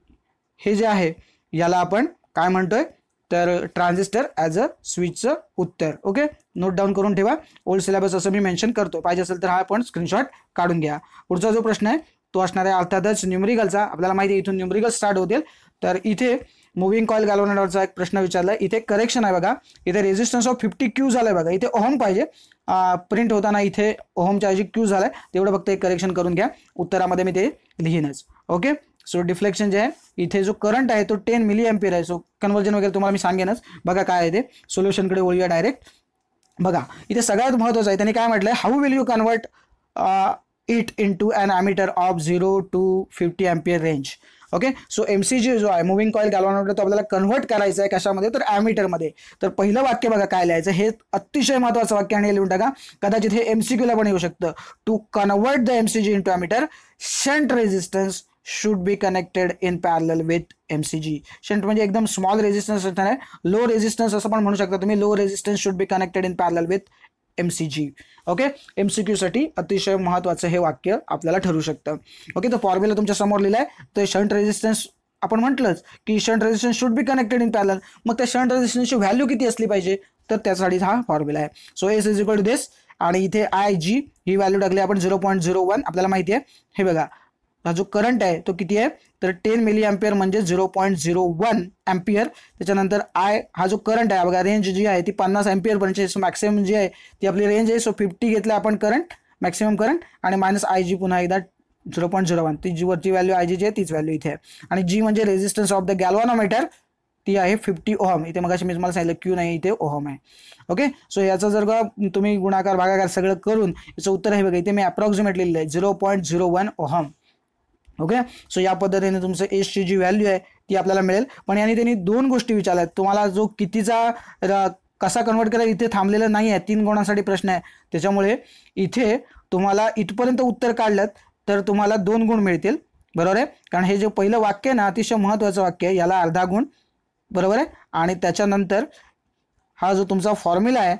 हे जे आहे याला आपण काय म्हणतोय तर ट्रान्झिस्टर ॲज अ स्विचचं उत्तर. ओके, नोट डाऊन करून ठेवा. ओल्ड सिलेबस असं मी मेन्शन करतो. पाहिजे असेल तर हा आपण स्क्रीनशॉट काढून घ्या. पुढचा जो प्रश्न आहे तो असणार आहे अर्थातच न्यूमरिकलचा. आपल्याला माहिती आहे इथून न्यूमरिकल स्टार्ट होतील. तर इथे मुव्हिंग कॉईल गॅल्व्हनायझरचा एक प्रश्न विचारला. इथे करेक्शन आहे बघा. इथे रेजिस्टन्स ऑफ 50 क्यू झालाय बघा. इथे ओहम पाहिजे, प्रिंट होताना इथे ओहमच्या ऐवजी क्यू झालाय. तेवढं फक्त एक करेक्शन करून घ्या. उत्तरामध्ये मी ते लिहीनच. ओके, सो डिफ्लेक्शन जे आहे इथे जो करंट आहे तो 10 मिली एम्पियर आहे. सो कन्वर्जन वगैरे तुम्हाला मी सांगेनच. बघा काय आहे ते. सोल्युशनकडे वळूया डायरेक्ट. बघा इथे सगळ्यात महत्त्वाचं आहे, त्यांनी काय म्हटलंय, how will you convert it into an ammeter of 0 to 50 ampere range. Okay, so MCG जो आहे मुव्हिंग कॉईल गॅल्व्हनोमीटर तो आपल्याला कन्व्हर्ट करायचा आहे कशामध्ये तर ॲमीटरमध्ये. तर पहिलं वाक्य बघा काय लिहायचं, हे अतिशय महत्त्वाचं वाक्य आणि लिहून टाका. कदाचित हे MCQ ला पण येऊ शकतं. To convert the MCG into ammeter shunt resistance should be connected in parallel with MCG. Shunt म्हणजे एकदम स्मॉल रेजिस्टन्स असणार आहे. लो रेजिस्टन्स असं पण म्हणू शकता तुम्ही. Low resistance should be connected in parallel with MCG. Okay, MCQ साठी अतिशय महत्त्वाचं हे वाक्य आपल्याला ठरू शकतं. ओके, तर फॉर्म्युला तुमच्या समोर लिहिलाय. तर शंट रेजिस्टन्स आपण म्हटलंच की shunt resistance should be connected in parallel. मग त्या शंट रेजिस्टन्सची व्हॅल्यू किती असली पाहिजे तर त्यासाठी हा फॉर्म्युला आहे. So S is equal to this आणि इथे IG ही व्हॅल्यू टाकली आपण 0.01. आपल्याला माहिती आहे हे बघा, हा जो करंट आहे तो किती आहे तर 10 मिली एम्पियर म्हणजे 0.01 एम्पियर. त्याच्यानंतर हा जो करंट आहे बघा, रेंज जी आहे ती 50 एम्पियर पर्यंत. सो मॅक्सिमम जी आहे ती आपली रेंज आहे. सो 50 घेतलं आपण करंट, मॅक्सिमम करंट, आणि मायनस IG पुन्हा एकदा 0.01. ती जी वरची व्हॅल्यू IG जी आहे तीच व्हॅल्यू इथे आहे. आणि G म्हणजे रेजिस्टन्स ऑफ द गॅल्व्हनोमीटर, ती आहे 50 ओहम. इथे मगाशी मी तुम्हाला सांगितलं क्यू नाही, इथे ओहम आहे. ओके, सो याचं जर का तुम्ही गुणाकार भागाकार सगळं करून याचं उत्तर आहे बघा, इथे मी अप्रॉक्सिमेटली लिहिलं आहे 0.01 ओहम. ओके, सो या पद्धतीने तुमचं एसची जी व्हॅल्यू आहे ती आपल्याला मिळेल. पण यांनी त्यांनी 2 गोष्टी विचारल्यात तुम्हाला. जो कितीचा कसा कन्वर्ट करायला इथे थांबलेलं नाही आहे, 3 गुणांसाठी प्रश्न आहे. त्याच्यामुळे इथे तुम्हाला इथपर्यंत उत्तर काढलं तर तुम्हाला 2 गुण मिळतील. बरोबर आहे, कारण हे जे पहिलं वाक्य आहे ना अतिशय महत्त्वाचं वाक्य आहे, याला अर्धा गुण. बरोबर आहे. आणि त्याच्यानंतर हा जो तुमचा फॉर्म्युला आहे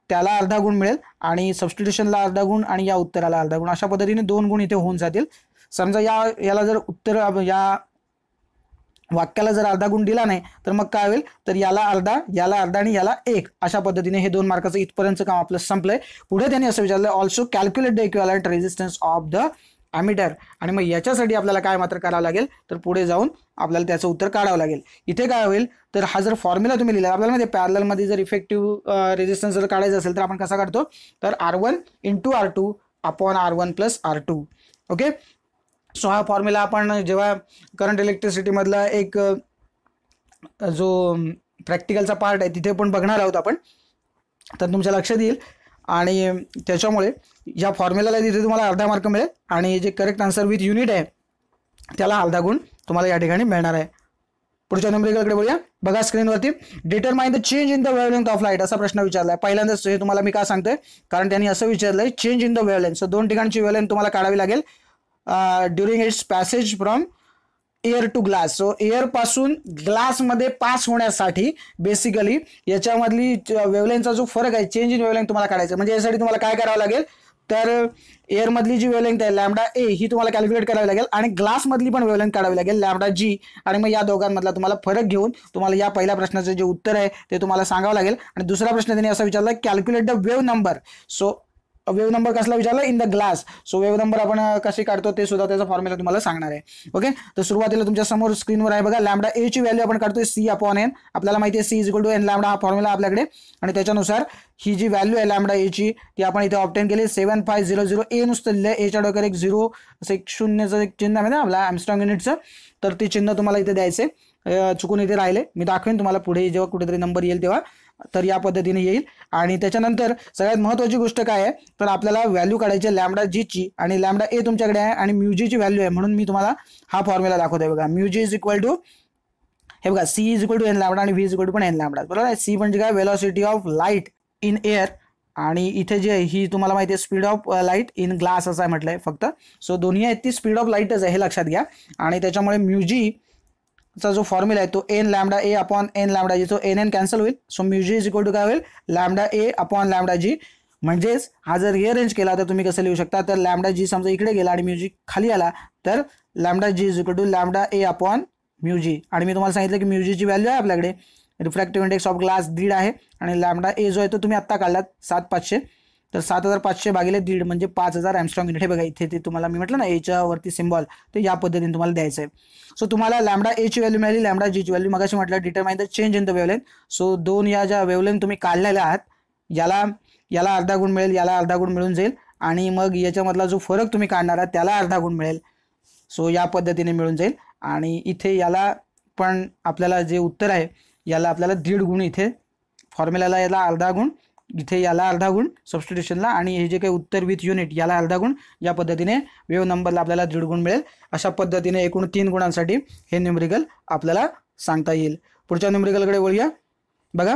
त्याला अर्धा गुण मिळेल आणि सबस्टिट्यूशनला अर्धा गुण आणि या उत्तराला अर्धा गुण, अशा पद्धतीने 2 गुण इथे होऊन जातील. समजा याला जर उत्तर या वाक्याला जर अर्धा गुण दिला नाही तर मग काय होईल, तर याला अर्धा आणि याला 1, अशा पद्धतीने हे 2 मार्काचं इथपर्यंतचं काम आपलं संपलंय. पुढे त्यांनी असं विचारलं also calculate the equivalent resistance of the ammeter. आणि मग याच्यासाठी आपल्याला काय मात्र करावं लागेल, तर पुढे जाऊन आपल्याला त्याचं उत्तर काढावं लागेल. इथे काय होईल, तर हा जर फॉर्म्युला तुम्ही लिहिला, आपल्याला माहिती आहे पॅरललमध्ये जर इफेक्टिव्ह रेझिस्टन्स जर काढायचं असेल तर आपण कसा काढतो, तर R1 × R2 upon R1 + R2. Okay, so हा फॉर्म्युला आपण जेव्हा करंट इलेक्ट्रिसिटीमधला एक जो प्रॅक्टिकलचा पार्ट आहे तिथे पण बघणार आहोत आपण, तर तुमच्या लक्षात येईल. आणि त्याच्यामुळे या फॉर्म्युलाला तिथे तुम्हाला अर्धा मार्क मिळेल आणि जे करेक्ट आन्सर विथ युनिट आहे त्याला अर्धा गुण तुम्हाला या ठिकाणी मिळणार आहे. पुढच्या न्यूमेरिकलकडे बोलूया. बघा स्क्रीनवरती, determine the change in the wavelength of light असा प्रश्न विचारलाय. पहिल्यांदाच हे तुम्हाला मी का सांगतोय, कारण त्यांनी असं विचारलंय change in the wavelength. So 2 ठिकाणची वेव्हलेंथ तुम्हाला काढावी लागेल during its passage from air to glass. So air पासून ग्लासमध्ये पास होण्यासाठी बेसिकली याच्यामधली वेव्हलेंथचा जो फरक आहे, चेंज इन वेव्हलेंथ तुम्हाला काढायचं. म्हणजे यासाठी तुम्हाला काय करावं लागेल, तर एअरमधली जी वेव्हलेंथ आहे लॅम्बडा ए ही तुम्हाला कॅल्क्युलेट करावी लागेल आणि ग्लासमधली पण वेव्हलेंथ काढावी लागेल लॅम्बडा जी. आणि मग या दोघांमधला तुम्हाला फरक घेऊन तुम्हाला या पहिल्या प्रश्नाचं जे उत्तर आहे ते तुम्हाला सांगावं लागेल. आणि दुसरा प्रश्न त्यांनी असा विचारला calculate the wave number. So wave number कसला विचारला, in the glass. So wave number आपण कशी काढतो ते सुद्धा त्याचा फॉर्म्युला तुम्हाला सांगणार आहे. ओके, तर सुरुवातीला तुमच्या समोर स्क्रीनवर आहे बघा, लॅम्बडा ए ची व्हॅल्यू आपण काढतोय C/N. आपल्याला माहिती आहे C = N लॅम्बडा हा फॉर्म्युला आपल्याकडे. आणि त्याच्यानुसार ही जी व्हॅल्यू आहे लॅम्बडा ए ची ती आपण इथे ऑब्टेन केली. 7500 ए नुसतं लिहिलंय, एच्या डोक्यावर एक 0 असं एक शून्यचं एक चिन्ह आहे ना आपला आर्मस्ट्रॉंग युनिटचं, तर ते चिन्ह तुम्हाला इथे द्यायचे. चुकून इथे राहिले, मी दाखवेन तुम्हाला पुढे जेव्हा कुठेतरी नंबर येईल तेव्हा, तर या पद्धतीने येईल. आणि त्याच्यानंतर सगळ्यात महत्त्वाची गोष्ट काय आहे, तर आपल्याला व्हॅल्यू काढायची लॅम्बडा जी ची. आणि लॅम्बडा ए तुमच्याकडे आहे आणि म्यू ची व्हॅल्यू आहे, म्हणून मी तुम्हाला हा फॉर्म्युला दाखवतोय बघा. म्यू जी = हे बघा C = N लॅम्बडा आणि V = N लॅम्बडा. बरोबर आहे. C म्हणजे काय, velocity of light in air, आणि इथे जे ही तुम्हाला माहिती आहे speed of light in glass असं म्हटलंय फक्त. सो दोन्ही आहेत ती स्पीड ऑफ लाईटच आहे, हे लक्षात घ्या. आणि त्याच्यामुळे म्यू जी चा जो फॉर्म्युला आहे तो N लॅम्बडा ए अपॉन N लॅम्बडा जी, तो NN कॅन्सल होईल. सो म्यू जी = काय होईल, लॅम्बडा ए अपॉन लॅम्बडा जी. म्हणजेच हा जर रिअरेंज केला तर तुम्ही कसं लिहू शकता, तर लॅम्बडा जी समजा इकडे गेला आणि म्यू जी खाली आला, तर लॅम्बडा जी = लॅम्बडा ए अपॉन म्यू जी. आणि मी तुम्हाला सांगितलं की म्यू जी ची व्हॅल्यू आहे आपल्याकडे, रिफ्रॅक्टिव्ह इंडेक्स ऑफ ग्लास 1.5 आहे. आणि लॅम्बडा ए जो आहे तो तुम्ही आत्ता काढलात 7500, तर 7500 भागिले 1.5 म्हणजे 5000 एमस्ट्रॉंग युनिट. हे बघा इथे ते तुम्हाला मी म्हटलं ना एच्या वरती सिम्बॉल, ते या पद्धतीने तुम्हाला द्यायचं आहे. सो तुम्हाला लॅम्बडा ए ची व्हॅल्यू मिळाली, लॅम्बडा जी ची व्हॅल्यू मगाशी म्हटलं determine the change in the wavelength. So 2 या ज्या वेव्हलेंथ तुम्ही काढलेल्या आहात, याला अर्धा गुण मिळेल, याला अर्धा गुण मिळून जाईल. आणि मग याच्यामधला जो फरक तुम्ही काढणार आहात त्याला अर्धा गुण मिळेल. सो या पद्धतीने मिळून जाईल. आणि इथे याला पण आपल्याला जे उत्तर आहे याला आपल्याला 1.5 गुण, इथे फॉर्म्युलाला याला अर्धा गुण, इथे याला अर्धा गुण सबस्टिट्यूशनला, आणि हे जे काही उत्तर विथ युनिट याला अर्धा गुण. या पद्धतीने वेव्ह नंबरला आपल्याला 1.5 गुण मिळेल. अशा पद्धतीने एकूण 3 गुणांसाठी हे न्यूमेरिकल आपल्याला सांगता येईल. पुढच्या न्यूमेरिकलकडे वळूया. बघा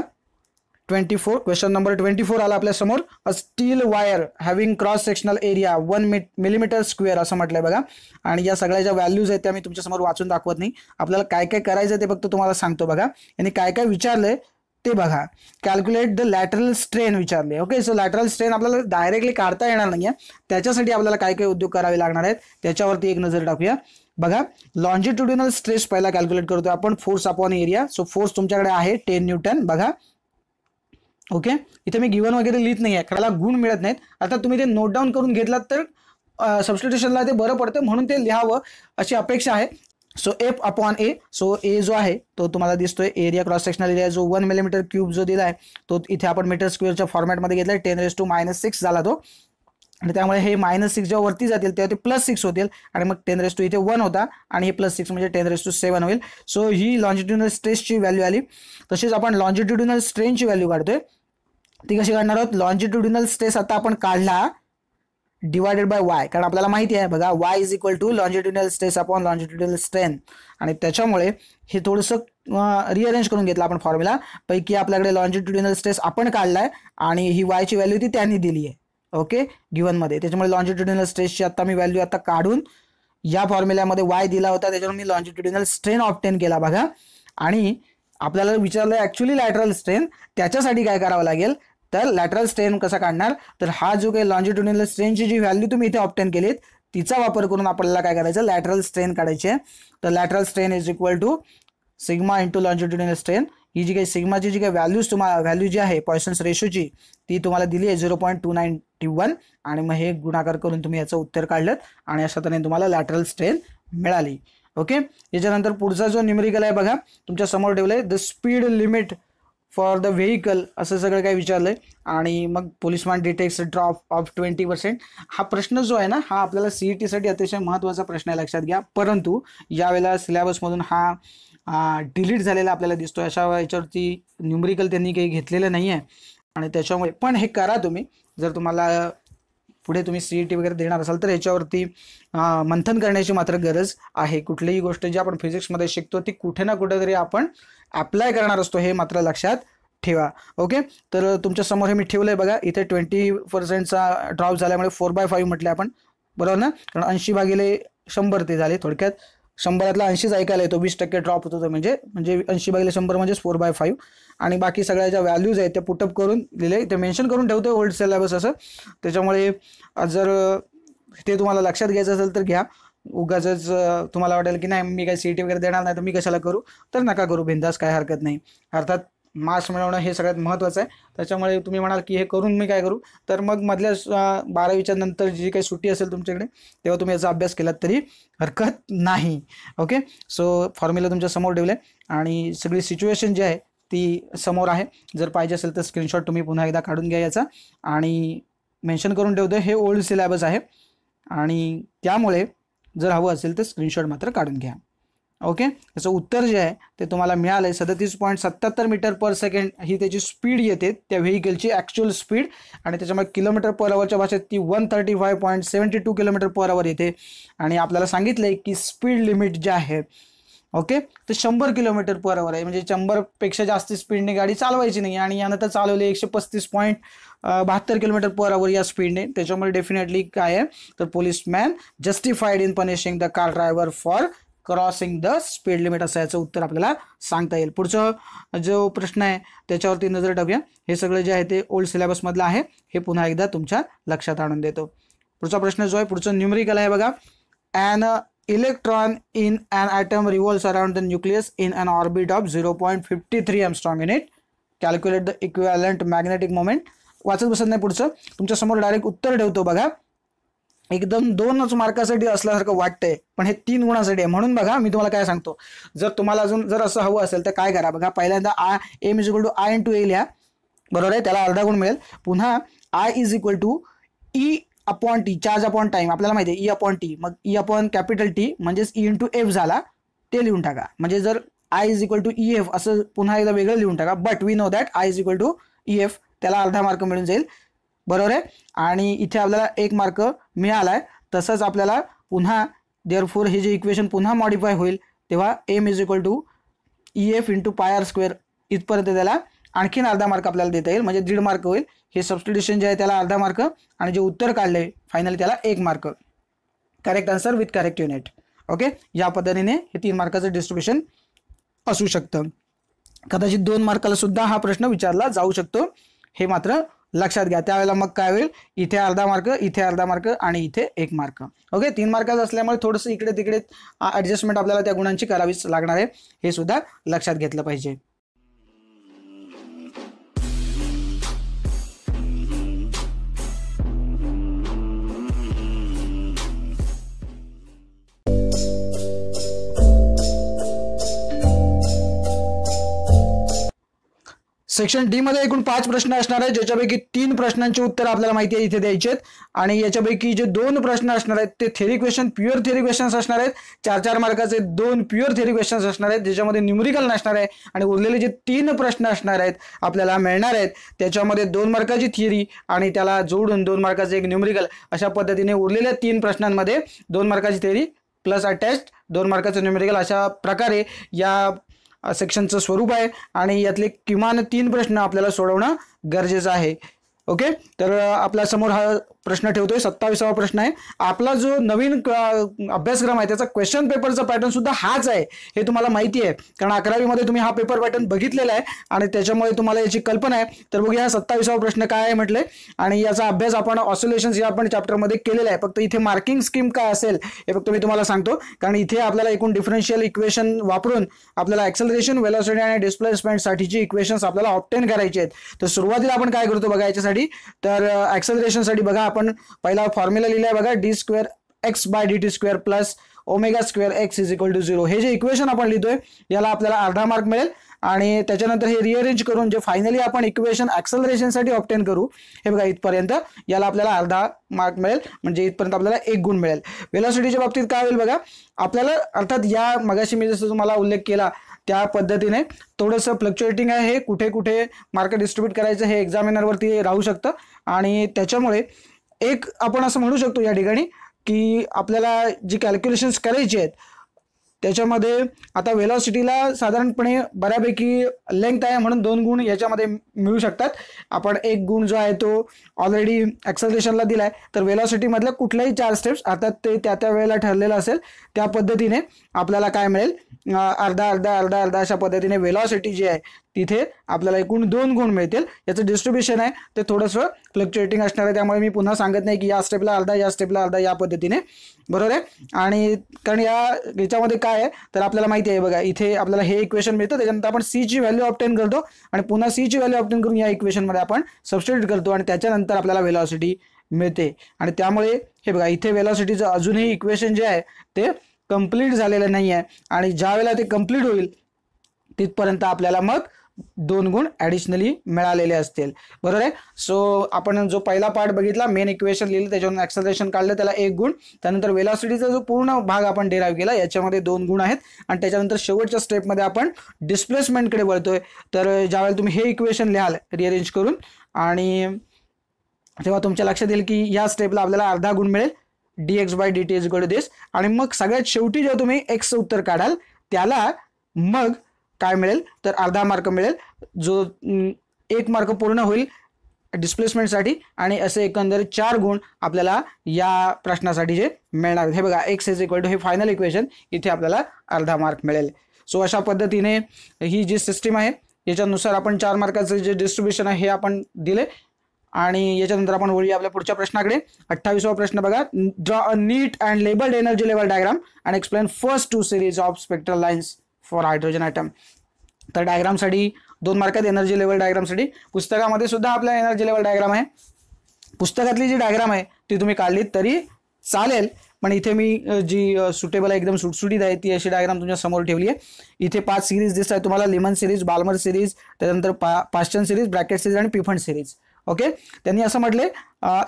24, क्वेश्चन नंबर 24 आला आपल्या समोर. A steel wire having cross sectional area 1 millimetre square असं म्हटलंय बघा. आणि या सगळ्या ज्या व्हॅल्यूज आहेत त्या मी तुमच्या समोर वाचून दाखवत नाही, आपल्याला काय काय करायचं ते फक्त तुम्हाला सांगतो. बघा यांनी काय काय विचारलंय ते बघा. कॅल्क्युलेट द लॅटरल स्ट्रेन विचारले. ओके, सो लॅटरल स्ट्रेन आपल्याला डायरेक्टली काढता येणार नाहीये, त्याच्यासाठी आपल्याला काय काय उद्योग करावे लागणार आहेत त्याच्यावरती एक नजर टाकूया. बघा लॉन्जिट्युडिनल स्ट्रेस पहिला कॅल्क्युलेट करतोय आपण, force upon area. So force तुमच्याकडे आहे 10 न्यूटन. बघा ओके, इथे मी गिवन वगैरे लिहित नाही आहे, त्याला गुण मिळत नाहीत. आता तुम्ही ते नोट डाऊन करून घेतलात तर सबस्टिट्यूशनला ते बरं पडतं, म्हणून ते लिहावं अशी अपेक्षा आहे. सो F अपॉन ए. सो ए जो आहे तो तुम्हाला दिसतोय, एरिया क्रॉस सेक्शनल एरिया जो 1 मिलीमीटर क्यूब जो दिला आहे तो इथे आपण मीटर स्क्वेअरच्या फॉर्मॅटमध्ये घेतलाय. 10⁻⁻6 झाला तो. आणि त्यामुळे हे -6 जेव्हा वरती जातील तेव्हा ते +6 होतील. आणि मग 10 इथे 1 होता आणि हे +6 म्हणजे 10⁻7 होईल. सो ही लॉन्जिट्युडिनल स्ट्रेसची व्हॅल्यू आली. तसेच आपण लॉन्जिट्युडिनल स्ट्रेनची व्हॅल्यू काढतोय, ती कशी काढणार आहोत. लॉन्जिट्युडिनल स्ट्रेस आता आपण काढला डिवायडेड बाय वाय, कारण आपल्याला माहिती आहे बघा y = longitudinal stress upon longitudinal strain. आणि त्याच्यामुळे हे थोडंसं रिअरेंज करून घेतलं आपण फॉर्म्युला पैकी. आपल्याकडे लॉन्जिट्युडिनल स्ट्रेस आपण काढलाय आणि ही y ची व्हॅल्यू ती त्यांनी दिली आहे ओके गिव्हनमध्ये. त्याच्यामुळे लॉन्जिट्युडिनल स्ट्रेसची आता मी व्हॅल्यू आता काढून या फॉर्म्युल्यामध्ये y दिला होता, त्याच्यामुळे मी लॉन्जिट्युडिनल स्ट्रेन ऑब्टेन केला बघा. आणि आपल्याला विचारलं ॲक्च्युली लॅटरल स्ट्रेन, त्याच्यासाठी काय करावं लागेल, तर लॅटरल स्ट्रेन कसा काढणार, तर हा जो काही लॉन्जिट्युडिनल स्ट्रेनची जी व्हॅल्यू तुम्ही इथे ऑब्टेन केलीत तिचा वापर करून आपल्याला काय करायचं, लॅटरल स्ट्रेन काढायचे. तर lateral strain is equal to sigma into longitudinal strain. ही जी काही सिग्माची जी काही व्हॅल्यू जी आहे पॉयसन्स रेशोची ती तुम्हाला दिली आहे 0.291 आणि मग हे गुणाकार करून तुम्ही याचं उत्तर काढलं आणि अशा तऱ्हेने तुम्हाला लॅटरल स्ट्रेन मिळाली. ओके. याच्यानंतर पुढचा जो न्यूमेरिकल आहे बघा तुमच्या समोर ठेवलंय, the speed limit for the vehicle असं सगळं काही विचारलंय आणि मग पोलिसमॅन डिटेक्ट्स ड्रॉप ऑफ 20%. हा प्रश्न जो आहे ना हा आपल्याला CET साठी अतिशय महत्त्वाचा प्रश्न आहे, लक्षात घ्या. परंतु यावेळेला सिलेबसमधून हा डिलीट झालेला आपल्याला दिसतोय. अशा याच्यावरती न्यूमेरिकल त्यांनी काही घेतलेलं नाही आहे आणि त्याच्यामुळे पण हे करा तुम्ही, जर तुम्हाला पुढे तुम्ही CET वगैरे देणार असाल तर याच्यावरती मंथन करण्याची मात्र गरज आहे. कुठलीही गोष्ट जी आपण फिजिक्समध्ये शिकतो ती कुठे ना कुठेतरी आपण अप्लाय करणार असतो, हे लक्षात ठेवा. ओके. तर तुमच्या समोर हे मी ठेवलंय बघा, इथे 20%चा ड्रॉप झाल्यामुळे 4/5 म्हटलं आपण, बरोबर ना, कारण 80/100 ते झाले. थोडक्यात 100तला 80च ऐकायला येतो, 20% ड्रॉप होतो, म्हणजे 80/100 म्हणजे 4/5 आणि बाकी सगळ्या ज्या व्हॅल्यूज आहेत त्या पुटअप करून लिहिले, ते मेन्शन करून ठेवतो ओल्ड सिलेबस असं. त्याच्यामुळे जर ते तुम्हाला लक्षात घ्यायचं असेल तर घ्या, उगाच तुम्हाला वाटेल की नाही मी काही CET वगैरे देणार नाही तर मी कशाला करू, तर नका करू, बिंदास, काय हरकत नाही. अर्थात मार्क्स मिळवणं हे सगळ्यात महत्त्वाचं आहे. त्याच्यामुळे तुम्ही म्हणाल की हे करून मी काय करू, तर मग मधल्या 12वीच्या नंतर जी काही सुट्टी असेल तुमच्याकडे तेव्हा तुम्ही याचा अभ्यास केलात तरी हरकत नाही. ओके. सो फॉर्म्युला तुमच्या समोर ठेवले आणि सगळी सिच्युएशन जी आहे ती समोर आहे. जर पाहिजे असेल तर स्क्रीनशॉट तुम्ही पुन्हा एकदा काढून घ्या याचा आणि मेन्शन करून ठेवतो. हे ओल्ड सिलेबस आहे आणि त्यामुळे जर हवं असेल तर स्क्रीनशॉट मात्र काढून घ्या. ओके. याचं उत्तर जे आहे ते तुम्हाला मिळालं आहे 37.77 मीटर पर सेकंड ही त्याची स्पीड येते त्या व्हेकलची ॲक्च्युअल स्पीड आणि त्याच्यामुळे किलोमीटर पर अवरच्या भाषेत ती 135.72 किलोमीटर पर अवर येते आणि आपल्याला सांगितलंय की स्पीड लिमिट जे आहे ओके ते 100 किलोमीटर पर अवर आहे, म्हणजे 100पेक्षा जास्त स्पीडने गाडी चालवायची नाही आणि यानं तर चालवली 135.72 किलोमीटर पर अवर या स्पीडने. त्याच्यामुळे डेफिनेटली काय आहे तर policeman justified in punishing the car driver for crossing the speed limit, असं याचं उत्तर आपल्याला सांगता येईल. पुढचा जो प्रश्न आहे त्याच्यावरती नजर टाकूया. हे सगळं जे आहे ते ओल्ड सिलेबसमधलं आहे, हे पुन्हा एकदा तुमच्या लक्षात आणून देतो. पुढचा प्रश्न जो आहे पुढचं न्यूमेरिकल आहे बघा. An electron in an atom revolves around the nucleus in an orbit of 0.53 Armstrong in it. Calculate the equivalent magnetic moment. वाचत बसत नाही, पुढचं तुमच्या समोर डायरेक्ट उत्तर ठेवतो बघा. एकदम 2च मार्कासाठी असल्यासारखं वाटतंय पण हे 3 गुणासाठी आहे. म्हणून बघा मी तुम्हाला काय सांगतो, जर तुम्हाला अजून जर असं हवं असेल तर काय करा बघा. पहिल्यांदा m = I × A लिहा, बरोबर आहे, त्याला अर्धा गुण मिळेल. पुन्हा I = E/T, charge upon time आपल्याला माहिती आहे E/T, मग E/T म्हणजेच E × F झाला, ते लिहून टाका. म्हणजे जर I = EF असं पुन्हा एकदा वेगळं लिहून टाका. But we know that I = EF, त्याला अर्धा मार्क मिळून जाईल, बरोबर आहे. आणि इथे आपल्याला 1 मार्क मिळालाय. तसंच आपल्याला पुन्हा देअरफोर हे जे इक्वेशन पुन्हा मॉडिफाय होईल तेव्हा m = EF × πr² इथपर्यंत त्याला आणखीन अर्धा मार्क आपल्याला देता येईल, म्हणजे 1.5 मार्क होईल. हे सबस्टिट्यूशन जे आहे त्याला अर्धा मार्क आणि जे उत्तर काढले फायनली त्याला 1 mark. Correct answer with correct unit. Okay. या पद्धतीने हे 3 मार्काचं डिस्ट्रीब्युशन असू शकतं. कदाचित 2 मार्काला सुद्धा हा प्रश्न विचारला जाऊ शकतो, हे मात्र लक्षात घ्या. त्यावेळेला मग काय होईल, इथे अर्धा मार्क, इथे अर्धा मार्क आणि इथे 1 मार्क. ओके. 3 मार्काचं असल्यामुळे थोडंसं इकडे तिकडे ॲडजस्टमेंट आपल्याला त्या गुणांची करावीच लागणार आहे, हे सुद्धा लक्षात घेतलं पाहिजे. सेक्शन डी मध्ये एकूण 5 प्रश्न असणार आहेत, ज्याच्यापैकी 3 प्रश्नांची उत्तर आपल्याला माहिती आहे इथे द्यायची आहेत आणि याच्यापैकी जे 2 प्रश्न असणार आहेत ते theory question, pure theory questions असणार आहेत. 4-4 मार्काचे 2 प्युअर थेरी क्वेश्चन्स असणार आहेत, ज्याच्यामध्ये न्यूमेरिकल नसणार आहे. आणि उरलेले जे 3 प्रश्न असणार आहेत आपल्याला मिळणार आहेत त्याच्यामध्ये 2 मार्काची थिअरी आणि त्याला जोडून 2 मार्काचं एक न्यूमेरिकल, अशा पद्धतीने उरलेल्या 3 प्रश्नांमध्ये 2 मार्काची थिअरी प्लस अटॅच्ड 2 मार्काचं न्यूमेरिकल, अशा प्रकारे या सेक्शनचं स्वरूप आहे आणि यातले किमान 3 प्रश्न आपल्याला सोडवणं गरजेचं आहे. ओके. तर आपल्या समोर हा प्रश्न ठेवतोय, 27वा प्रश्न आहे. आपला जो नवीन अभ्यासक्रम आहे त्याचा क्वेश्चन पेपरचा पॅटर्न सुद्धा हाच आहे हे तुम्हाला माहिती आहे, कारण 11वी मध्ये तुम्ही हा पेपर पॅटर्न बघितलेला आहे आणि त्याच्यामुळे तुम्हाला याची कल्पना आहे. तर बघूया 27वा प्रश्न काय आहे म्हटलंय, आणि याचा अभ्यास आपण ऑसिलेशन्स या आपण चॅप्टरमध्ये केलेला आहे. फक्त इथे मार्किंग स्कीम काय असेल हे फक्त मी तुम्हाला सांगतो, कारण इथे आपल्याला एकूण डिफरन्शियल इक्वेशन वापरून आपल्याला ऍक्सेलरेशन, वेलोसिटी आणि डिस्प्लेसमेंट साठीची इक्वेशन्स आपल्याला ऑब्टेन करायची आहेत. तर सुरुवातीला आपण काय करतो बघा याच्यासाठी, तर ऍक्सेलरेशन साठी बघा आपण पहिला फॉर्म्युला लिहिलाय बघा, d²x/dt² प्लस ω²x = 0. हे जे इक्वेशन आपण लिहितोय याला आपल्याला अर्धा मार्क मिळेल, आणि त्याच्यानंतर हे रिअरेंज करून जे फायनली आपण इक्वेशन ऍक्सेलरेशन साठी ऑब्टेन करू, हे बघा इथपर्यंत, याला आपल्याला अर्धा मार्क मिळेल, म्हणजे इथपर्यंत आपल्याला 1 गुण मिळेल. वेलोसिटीच्या बाबतीत काय होईल बघा, आपल्याला अर्थात या मगाशी मी जसं तुम्हाला उल्लेख केला त्या पद्धतीने थोडंसं फ्लक्च्युएटिंग आहे, हे कुठे कुठे मार्क डिस्ट्रीब्यूट करायचं हे एक्झामिनरवरती राहू शकतं, आणि त्याच्यामुळे एक आपण असं म्हणू शकतो या ठिकाणी की आपल्याला जी कॅल्क्युलेशन्स करायची आहेत त्याच्यामध्ये आता वेलॉसिटीला साधारणपणे बऱ्यापैकी लेंथ आहे म्हणून 2 गुण याच्यामध्ये मिळू शकतात. आपण 1 गुण जो आहे तो ऑलरेडी ॲक्सेलरेशनला दिलाय, तर वेलॉसिटी मधल्या कुठल्याही 4 स्टेप्स अर्थात ते त्या वेळेला ठरलेलं असेल त्या पद्धतीने आपल्याला काय मिळेल, अर्धा अर्धा अर्धा अर्धा अशा पद्धतीने वेलॉसिटी जी आहे तिथे आपल्याला एकूण 2 गुण मिळतील. याचं डिस्ट्रीब्युशन आहे ते थोडंसं फ्लक्च्युएटिंग असणार आहे, त्यामुळे मी पुन्हा सांगत नाही की या स्टेपला अर्धा या स्टेपला अर्धा या पद्धतीने, बरोबर आहे. आणि कारण याच्यामध्ये काय आहे तर आपल्याला माहिती आहे बघा, इथे आपल्याला हे इक्वेशन मिळतं, त्याच्यानंतर आपण सी ची व्हॅल्यू ऑब्टेन करतो आणि पुन्हा सी ची व्हॅल्यू ऑब्टेन करून या इक्वेशनमध्ये आपण सबस्टिट्यूट करतो आणि त्याच्यानंतर आपल्याला वेलॉसिटी मिळते. आणि त्यामुळे हे बघा इथे वेलॉसिटीचं अजूनही इक्वेशन जे आहे ते कंप्लीट झालेलं नाही आहे, आणि ज्या वेळेला ते कंप्लीट होईल तिथपर्यंत आपल्याला मग 2 गुण ॲडिशनली मिळालेले असतील, बरोबर आहे. सो आपण जो पहिला पार्ट बघितला, मेन इक्वेशन लिहिलं, त्याच्यावरून ॲक्सेलरेशन काढलं, त्याला 1 गुण, त्यानंतर वेलॉसिटीचा जो पूर्ण भाग आपण डिराईव्ह केला याच्यामध्ये 2 गुण आहेत, आणि त्याच्यानंतर शेवटच्या स्टेपमध्ये आपण डिस्प्लेसमेंटकडे वळतोय. तर ज्यावेळेला तुम्ही हे इक्वेशन लिहाल रिअरेंज करून, आणि तेव्हा तुमच्या लक्षात येईल की या स्टेपला आपल्याला अर्धा गुण मिळेल, dx/dt = this, आणि मग सगळ्यात शेवटी जेव्हा तुम्ही एक्सचं उत्तर काढाल त्याला मग काय मिळेल तर अर्धा मार्क मिळेल, जो 1 मार्क पूर्ण होईल डिस्प्लेसमेंटसाठी, आणि असे एकंदर 4 गुण आपल्याला या प्रश्नासाठी जे मिळणार. हे बघा x = हे फायनल इक्वेशन, इथे आपल्याला अर्धा मार्क मिळेल. सो अशा पद्धतीने ही जी सिस्टीम आहे याच्यानुसार आपण 4 मार्काचं जे डिस्ट्रीब्युशन आहे हे आपण दिले, आणि याच्यानंतर आपण वळूया आपल्या पुढच्या प्रश्नाकडे. 28वा प्रश्न बघा, draw a neat and labelled energy level diagram and explain first 2 series of spectral lines for hydrogen atom. तर डायग्रामसाठी 2 मार्कात, एनर्जी लेवल डायग्रामसाठी. पुस्तकामध्ये सुद्धा आपल्या एनर्जी लेवल डायग्राम आहे, पुस्तकातली जी डायग्राम आहे ती तुम्ही काढलीत तरी चालेल, पण इथे मी जी सुटेबल आहे एकदम सुटसुटीत आहे ती अशी डायग्राम तुमच्या समोर ठेवली आहे. इथे 5 सिरीज दिसत आहेत तुम्हाला, लिमन सिरीज, बाल्मर सिरीज, त्यानंतर पास्चन सिरीज, ब्रॅकेट सिरीज आणि पिफंड सिरीज. ओके, त्यांनी असं म्हटले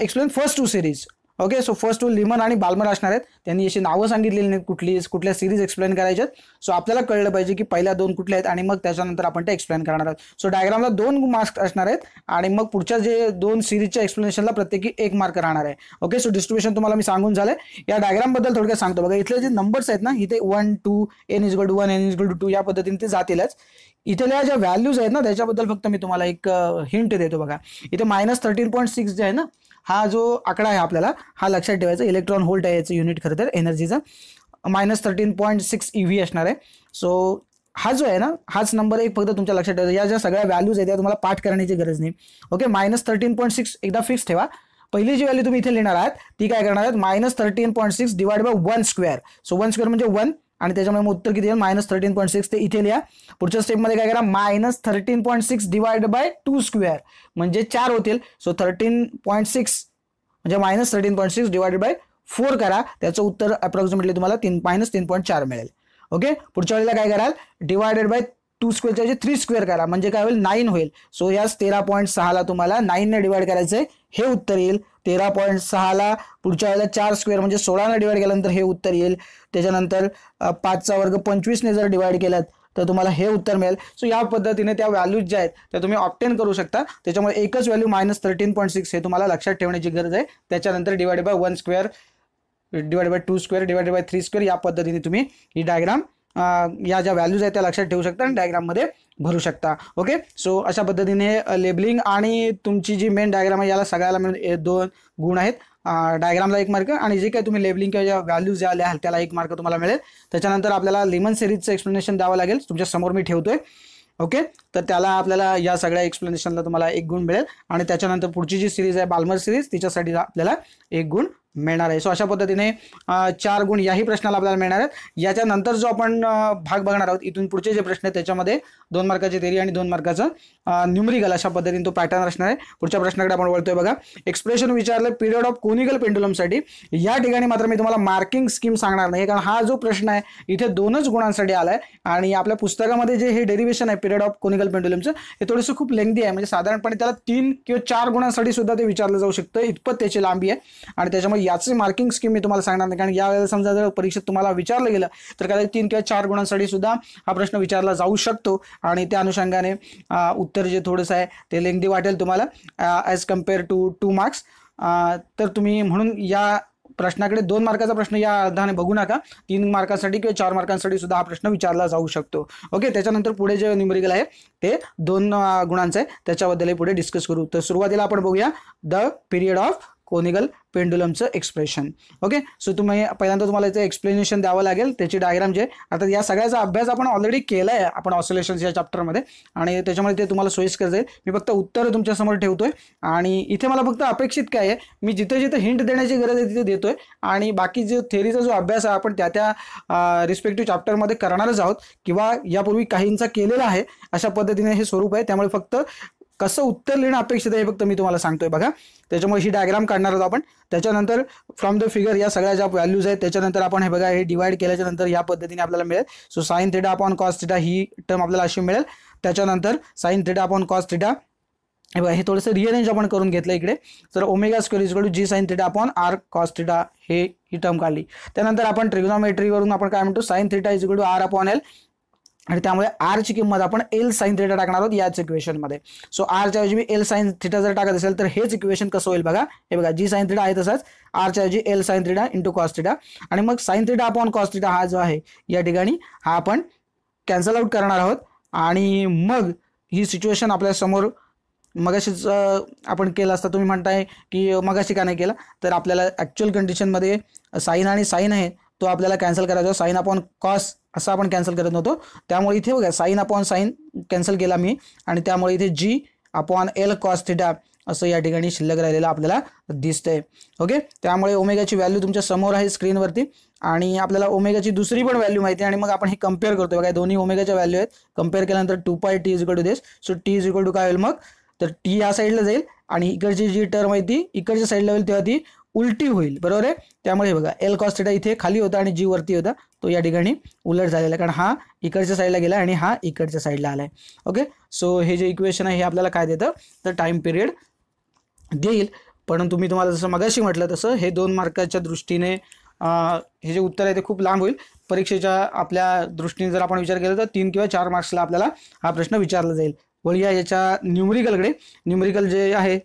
explain first 2 series. Okay, so first 2 लिमन आणि बाल्मर असणार आहेत, त्यांनी अशी नावं सांगितलेली नाहीत कुठल्या सिरीज एक्सप्लेन करायच्यात. सो आपल्याला कळलं पाहिजे की पहिल्या 2 कुठल्या आहेत आणि मग त्याच्यानंतर आपण ते एक्सप्लेन करणार आहोत. सो डायग्रामला 2 मार्क्स असणार आहेत, आणि मग पुढच्या जे 2 सिरीजच्या एक्सप्लेनेशनला प्रत्येकी 1 मार्क राहणार आहे. ओके, सो डिस्ट्रीब्युशन तुम्हाला मी सांगून झालंय. या डायग्राम बद्दल थोडक्यात सांगतो बघा. इथले जे नंबर्स आहेत ना, इथे 1 2 n = 1 n = 2 या पद्धतीने ते जातीलच. इथल्या ज्या व्हॅल्यूज आहेत ना त्याच्याबद्दल फक्त मी तुम्हाला एक हिंट देतो बघा. इथे -13.6 जे आहे ना, हा जो आकडा आहे आपल्याला हा लक्षात ठेवायचा. इलेक्ट्रॉन व्होल्ट आहे याचं युनिट खरं तर एनर्जीचा, -13.6 EV असणार आहे. सो हा जो आहे ना हाच नंबर एक फक्त तुमच्या लक्षात ठेवायचा. या ज्या सगळ्या व्हॅल्यूज आहेत त्या तुम्हाला पाठ करण्याची गरज नाही. ओके, -13.6 एकदा फिक्स ठेवा. पहिली जी व्हॅल्यू तुम्ही इथे लिहिणार आहात ती काय करणार आहात, -13.6 / 1². सो 1² म्हणजे 1, आणि त्याच्यामुळे मग उत्तर किती येईल -13.6 ते इथे लिहा. पुढच्या स्टेपमध्ये काय करा, -13.6 / 2² म्हणजे 4 होतील. सो 13.6 म्हणजे -13.6 / 4 करा, त्याचं उत्तर अप्रॉक्सिमेटली तुम्हाला -3.4 मिळेल. ओके, पुढच्या वेळेला काय कराल, डिवायडेड 2² चे 3² करा म्हणजे काय होईल 9 होईल. सो याच 13.6 तुम्हाला 9 ने डिवाइड करायचंय, हे उत्तर येईल. 13.6 पुढच्या वेळेला 4² म्हणजे 16 ने डिवाइड केल्यानंतर हे उत्तर येईल. त्याच्यानंतर 5चा वर्ग 25 ने जर डिवाइड केलात तर तुम्हाला हे उत्तर मिळेल. सो या पद्धतीने त्या व्हॅल्यूज ज्या आहेत त्या तुम्ही ऑब्टेन करू शकता. त्याच्यामुळे एकच व्हॅल्यू -13.6 हे तुम्हाला लक्षात ठेवण्याची गरज आहे. त्याच्यानंतर डिवाइडेड 1² डिवाइडेड 2² डिवाइडेड 3² या पद्धतीने तुम्ही ही डायग्राम या ज्या व्हॅल्यूज आहेत त्या लक्षात ठेवू शकता आणि डायग्राममध्ये भरू शकता. ओके, सो अशा पद्धतीने लेबलिंग आणि तुमची जी मेन डायग्राम आहे याला सगळ्याला मिळून 2 गुण आहेत. डायग्रामला 1 मार्क आणि जे काही तुम्ही लेबलिंग किंवा ज्या व्हॅल्यूज ज्या लिहाल त्याला 1 मार्क तुम्हाला मिळेल. त्याच्यानंतर आपल्याला लेमन सिरीजचं एक्सप्लेनेशन द्यावं लागेल. तुमच्या समोर मी ठेवतोय. ओके, तर त्याला आपल्याला या सगळ्या एक्सप्लेनेशनला तुम्हाला 1 गुण मिळेल आणि त्याच्यानंतर पुढची जी सिरीज आहे बाल्मर सिरीज तिच्यासाठी आपल्याला 1 गुण मिळणार आहे. सो अशा पद्धतीने 4 गुण याही प्रश्नाला आपल्याला मिळणार आहेत. याच्यानंतर जो आपण भाग बघणार आहोत इथून पुढचे जे प्रश्न आहेत त्याच्यामध्ये 2 मार्काची थेरी आणि 2 मार्काचं न्यूमरिकल अशा पद्धतीने तो पॅटर्न असणार आहे. पुढच्या प्रश्नाकडे आपण वळतोय बघा. एक्सप्रेशन विचारलं पिरियड ऑफ कोनिकल पेंडुलमसाठी. या ठिकाणी मात्र मी तुम्हाला मार्किंग स्कीम सांगणार नाही कारण हा जो प्रश्न आहे इथे 2च गुणांसाठी आलाय आणि आपल्या पुस्तकामध्ये जे हे डेरिव्हेशन आहे पिरियड ऑफ कोनिकल पेंडुलमचं हे थोडंसं खूप लेंथी आहे. म्हणजे साधारणपणे त्याला 3 किंवा 4 गुणांसाठी सुद्धा ते विचारलं जाऊ शकतं इतपत त्याची लांबी आहे आणि त्याच्यामुळे याचे मार्किंग स्कीम मी तुम्हाला सांगणार नाही कारण यावेळेला समजा जर परीक्षेत तुम्हाला विचारलं गेलं तर कदाचित 3 किंवा 4 गुणांसाठी सुद्धा हा प्रश्न विचारला जाऊ शकतो आणि त्या अनुषंगाने उत्तर जे थोडंसं आहे ते लेंथी वाटेल तुम्हाला ॲज कम्पेअर टू 2 मार्क्स. तर तुम्ही म्हणून या प्रश्नाकडे 2 मार्काचा प्रश्न या अर्थाने बघू नका. 3 मार्कांसाठी किंवा 4 मार्कांसाठी सुद्धा हा प्रश्न विचारला जाऊ शकतो. ओके, त्याच्यानंतर पुढे जे न्यूमरिकल आहे ते 2 गुणांचं आहे त्याच्याबद्दलही पुढे डिस्कस करू. तर सुरुवातीला आपण बघूया द पिरियड ऑफ कोनिकल पेंडुलमचं एक्सप्रेशन. ओके, सो पहिल्यांदा तुम्हाला याचं एक्सप्लेनेशन द्यावं लागेल त्याची डायग्राम जे. आता या सगळ्याचा अभ्यास आपण ऑलरेडी केला आहे आपण ऑसिलेशन्स या चॅप्टरमध्ये आणि त्याच्यामुळे ते तुम्हाला सोयीस्कर जाईल. मी फक्त उत्तर तुमच्यासमोर ठेवतोय आणि इथे मला फक्त अपेक्षित काय आहे मी जिथे जिथे हिंट देण्याची गरज आहे तिथे देतोय आणि बाकी जो थेरीचा जो अभ्यास आहे आपण त्या रिस्पेक्टिव्ह चॅप्टरमध्ये करणारच आहोत किंवा यापूर्वी काहींचा केलेला आहे. अशा पद्धतीने हे स्वरूप आहे त्यामुळे फक्त कसं उत्तर लिहिणं अपेक्षित आहे हे फक्त मी तुम्हाला सांगतोय बघा. त्याच्यामुळे ही डायग्राम काढणार आहोत आपण. त्याच्यानंतर फ्रॉम द फिगर या सगळ्या ज्या व्हॅल्यूज आहेत त्याच्यानंतर आपण हे बघा हे डिवाइड केल्याच्या नंतर या पद्धतीने आपल्याला मिळेल. So sine theta upon cos theta ही टर्म आपल्याला अशी मिळेल. त्याच्यानंतर sine theta upon cos theta हे बघा हे थोडंसं रिअरेंज आपण करून घेतलं इकडे. तर omega square is equal to G sine theta upon R cos theta ही टर्म काढली. त्यानंतर आपण ट्रिग्नोमेट्रीवरून आपण काय म्हणतो sine theta is equal to R upon L आणि त्यामुळे आर ची किंमत आपण एल साइन थिटा टाकणार आहोत याच इक्वेशनमध्ये. सो आरच्या ऐवजी मी एल साइन थिटा जर टाकत असेल तर हेच इक्वेशन कसं होईल बघा. हे बघा जी साइन थिटा आहे तसाच आरच्या ऐवजी L sine theta into cos theta आणि मग sign theta upon cos theta हा जो आहे या ठिकाणी हा आपण कॅन्सल आउट करणार आहोत आणि मग ही सिच्युएशन आपल्या समोर मगाशीच आपण केलं असतं. तुम्ही म्हणताय की मगाशी का नाही केलं तर आपल्याला ॲक्च्युअल कंडिशनमध्ये साइन आणि साइन आहे तो आपल्याला कॅन्सल करायचा. साइन अपॉन कॉस असं आपण कॅन्सल करत नव्हतो त्यामुळे इथे बघा साइन अपॉन साइन कॅन्सल केला मी आणि त्यामुळे इथे जी अपॉन एल कॉस थिटा असं या ठिकाणी शिल्लक राहिलेलं आपल्याला दिसतंय. ओके, त्यामुळे ओमेगाची व्हॅल्यू तुमच्या समोर आहे स्क्रीनवरती आणि आपल्याला ओमेगाची दुसरी पण व्हॅल्यू माहिती आहे आणि मग आपण हे कम्पेअर करतो बघा. दोन्ही ओमेगाच्या व्हॅल्यू आहेत. कम्पेअर केल्यानंतर 2π t is equal to this. So t is equal to काय होईल मग तर टी या साईडला जाईल आणि इकडची जी टर्म आहे ती इकडच्या साईडला होईल तेव्हा ती उलटी होईल. बरोबर आहे. त्यामुळे बघा एल कॉस थिटा इथे खाली होता आणि जी वरती होता तो या ठिकाणी उलट झालेला कारण हा इकडच्या साईडला गेला आणि हा इकडच्या साईडला आलाय. ओके, सो हे जे इक्वेशन आहे हे आपल्याला काय देतं तर टाइम पिरियड देईल. परंतु मी तुम्हाला जसं मगाशी म्हटलं तसं हे 2 मार्काच्या दृष्टीने हे जे उत्तर आहे ते खूप लांब होईल. परीक्षेच्या आपल्या दृष्टीने जर आपण विचार केला तर 3 किंवा 4 मार्क्सला आपल्याला हा प्रश्न विचारला जाईल. वळूया याच्या न्यूमरिकलकडे. न्यूमरिकल जे आहे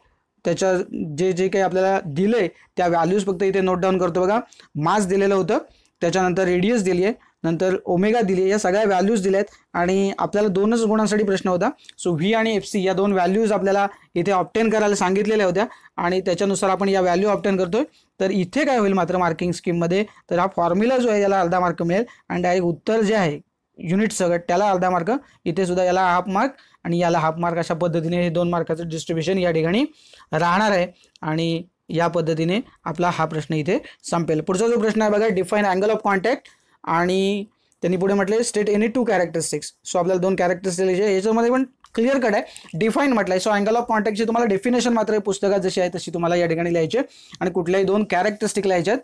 त्याच्या जे काही आपल्याला दिलंय त्या व्हॅल्यूज फक्त इथे नोट डाऊन करतो बघा. मास दिलेलं होतं त्याच्यानंतर रेडियस दिली आहे नंतर ओमेगा दिली आहे या सगळ्या व्हॅल्यूज दिल्या आहेत आणि आपल्याला 2च गुणांसाठी प्रश्न होता. सो व्ही आणि एफ सी या 2 व्हॅल्यूज आपल्याला इथे ऑप्टेन करायला सांगितलेल्या होत्या आणि त्याच्यानुसार आपण या व्हॅल्यू ऑप्टेन करतोय. तर इथे काय होईल मात्र मार्किंग स्कीममध्ये तर हा फॉर्म्युला जो आहे याला अर्धा मार्क मिळेल आणि डायरेक्ट उत्तर जे आहे युनिट सगळं त्याला अर्धा मार्क. इथे सुद्धा याला हाफ मार्क आणि याला हाफ मार्क अशा पद्धतीने हे 2 मार्काचं डिस्ट्रीब्युशन या ठिकाणी राहणार आहे आणि या पद्धतीने आपला हा प्रश्न इथे संपेल. पुढचा जो प्रश्न आहे बघा डिफाईन अँगल ऑफ कॉन्टॅक्ट आणि त्यांनी पुढे म्हटले स्टेट एनी 2 कॅरेक्टरिस्टिक्स. सो आपल्याला 2 कॅरेक्टरिस्टिक्स याच्यामध्ये पण क्लिअर कट आहे डिफाईन म्हटलंय. सो अँगल ऑफ कॉन्टॅक्टची तुम्हाला डेफिनेशन मात्र पुस्तकात जशी आहे तशी तुम्हाला या ठिकाणी लिहायची आणि कुठल्याही 2 कॅरेक्टरिस्टिक लिहायच्यात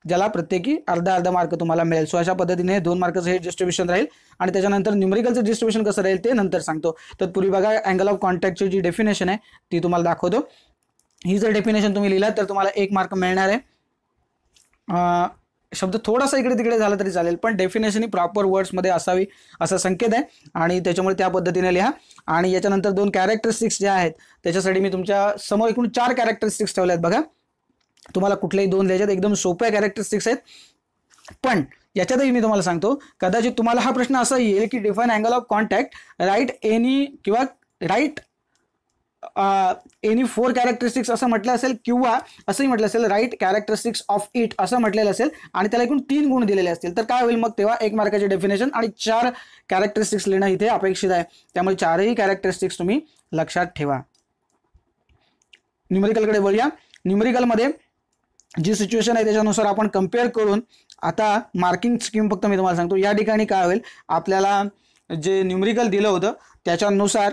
ज्याला प्रत्येकी अर्धा मार्क तुम्हाला मिळेल. सो अशा पद्धतीने 2 मार्काचं हे डिस्ट्रीब्युशन राहील आणि त्याच्यानंतर न्यूमरिकलचं डिस्ट्रीब्युशन कसं राहील ते नंतर सांगतो. तर पूर्वी बघा अँगल ऑफ कॉन्टॅक्टची जी डेफिनेशन आहे ती तुम्हाला दाखवतो. ही जर डेफिनेशन तुम्ही लिहिलात तर तुम्हाला 1 मार्क मिळणार आहे. शब्द थोडासा इकडे तिकडे झाला तरी चालेल पण डेफिनेशन ही प्रॉपर वर्ड्समध्ये असावी असा संकेत आहे आणि त्याच्यामुळे त्या पद्धतीने लिहा. आणि याच्यानंतर 2 कॅरेक्टरिस्टिक्स ज्या आहेत त्याच्यासाठी मी तुमच्या समोर एकूण 4 कॅरेक्टरिस्टिक्स ठेवल्या आहेत बघा. तुम्हाला कुठलेही 2 लिहायच्यात एकदम सोप्या कॅरेक्टरिस्टिक्स आहेत पण याच्यातही मी तुम्हाला सांगतो, कदाचित तुम्हाला हा प्रश्न असा येईल की define angle of contact write any किंवा राईट एनी 4 कॅरेक्टरिस्टिक्स असं म्हटलं असेल, किंवा असंही म्हटलं असेल राईट कॅरेक्टरिस्टिक्स ऑफ इट असं म्हटलेलं असेल आणि त्याला एकूण 3 गुण दिलेले असतील, तर काय होईल मग तेव्हा 1 मार्काचे डेफिनेशन आणि 4 कॅरेक्टरिस्टिक्स लिहिणं इथे अपेक्षित आहे. त्यामुळे 4ही कॅरेक्टरिस्टिक्स तुम्ही लक्षात ठेवा. न्यूमेरिकलकडे बोलूया. न्यूमेरिकलमध्ये जी सिच्युएशन आहे त्याच्यानुसार आपण कम्पेअर करून आता मार्किंग स्कीम फक्त मी तुम्हाला सांगतो. या ठिकाणी काय होईल, आपल्याला जे न्यूमेरिकल दिलं होतं त्याच्यानुसार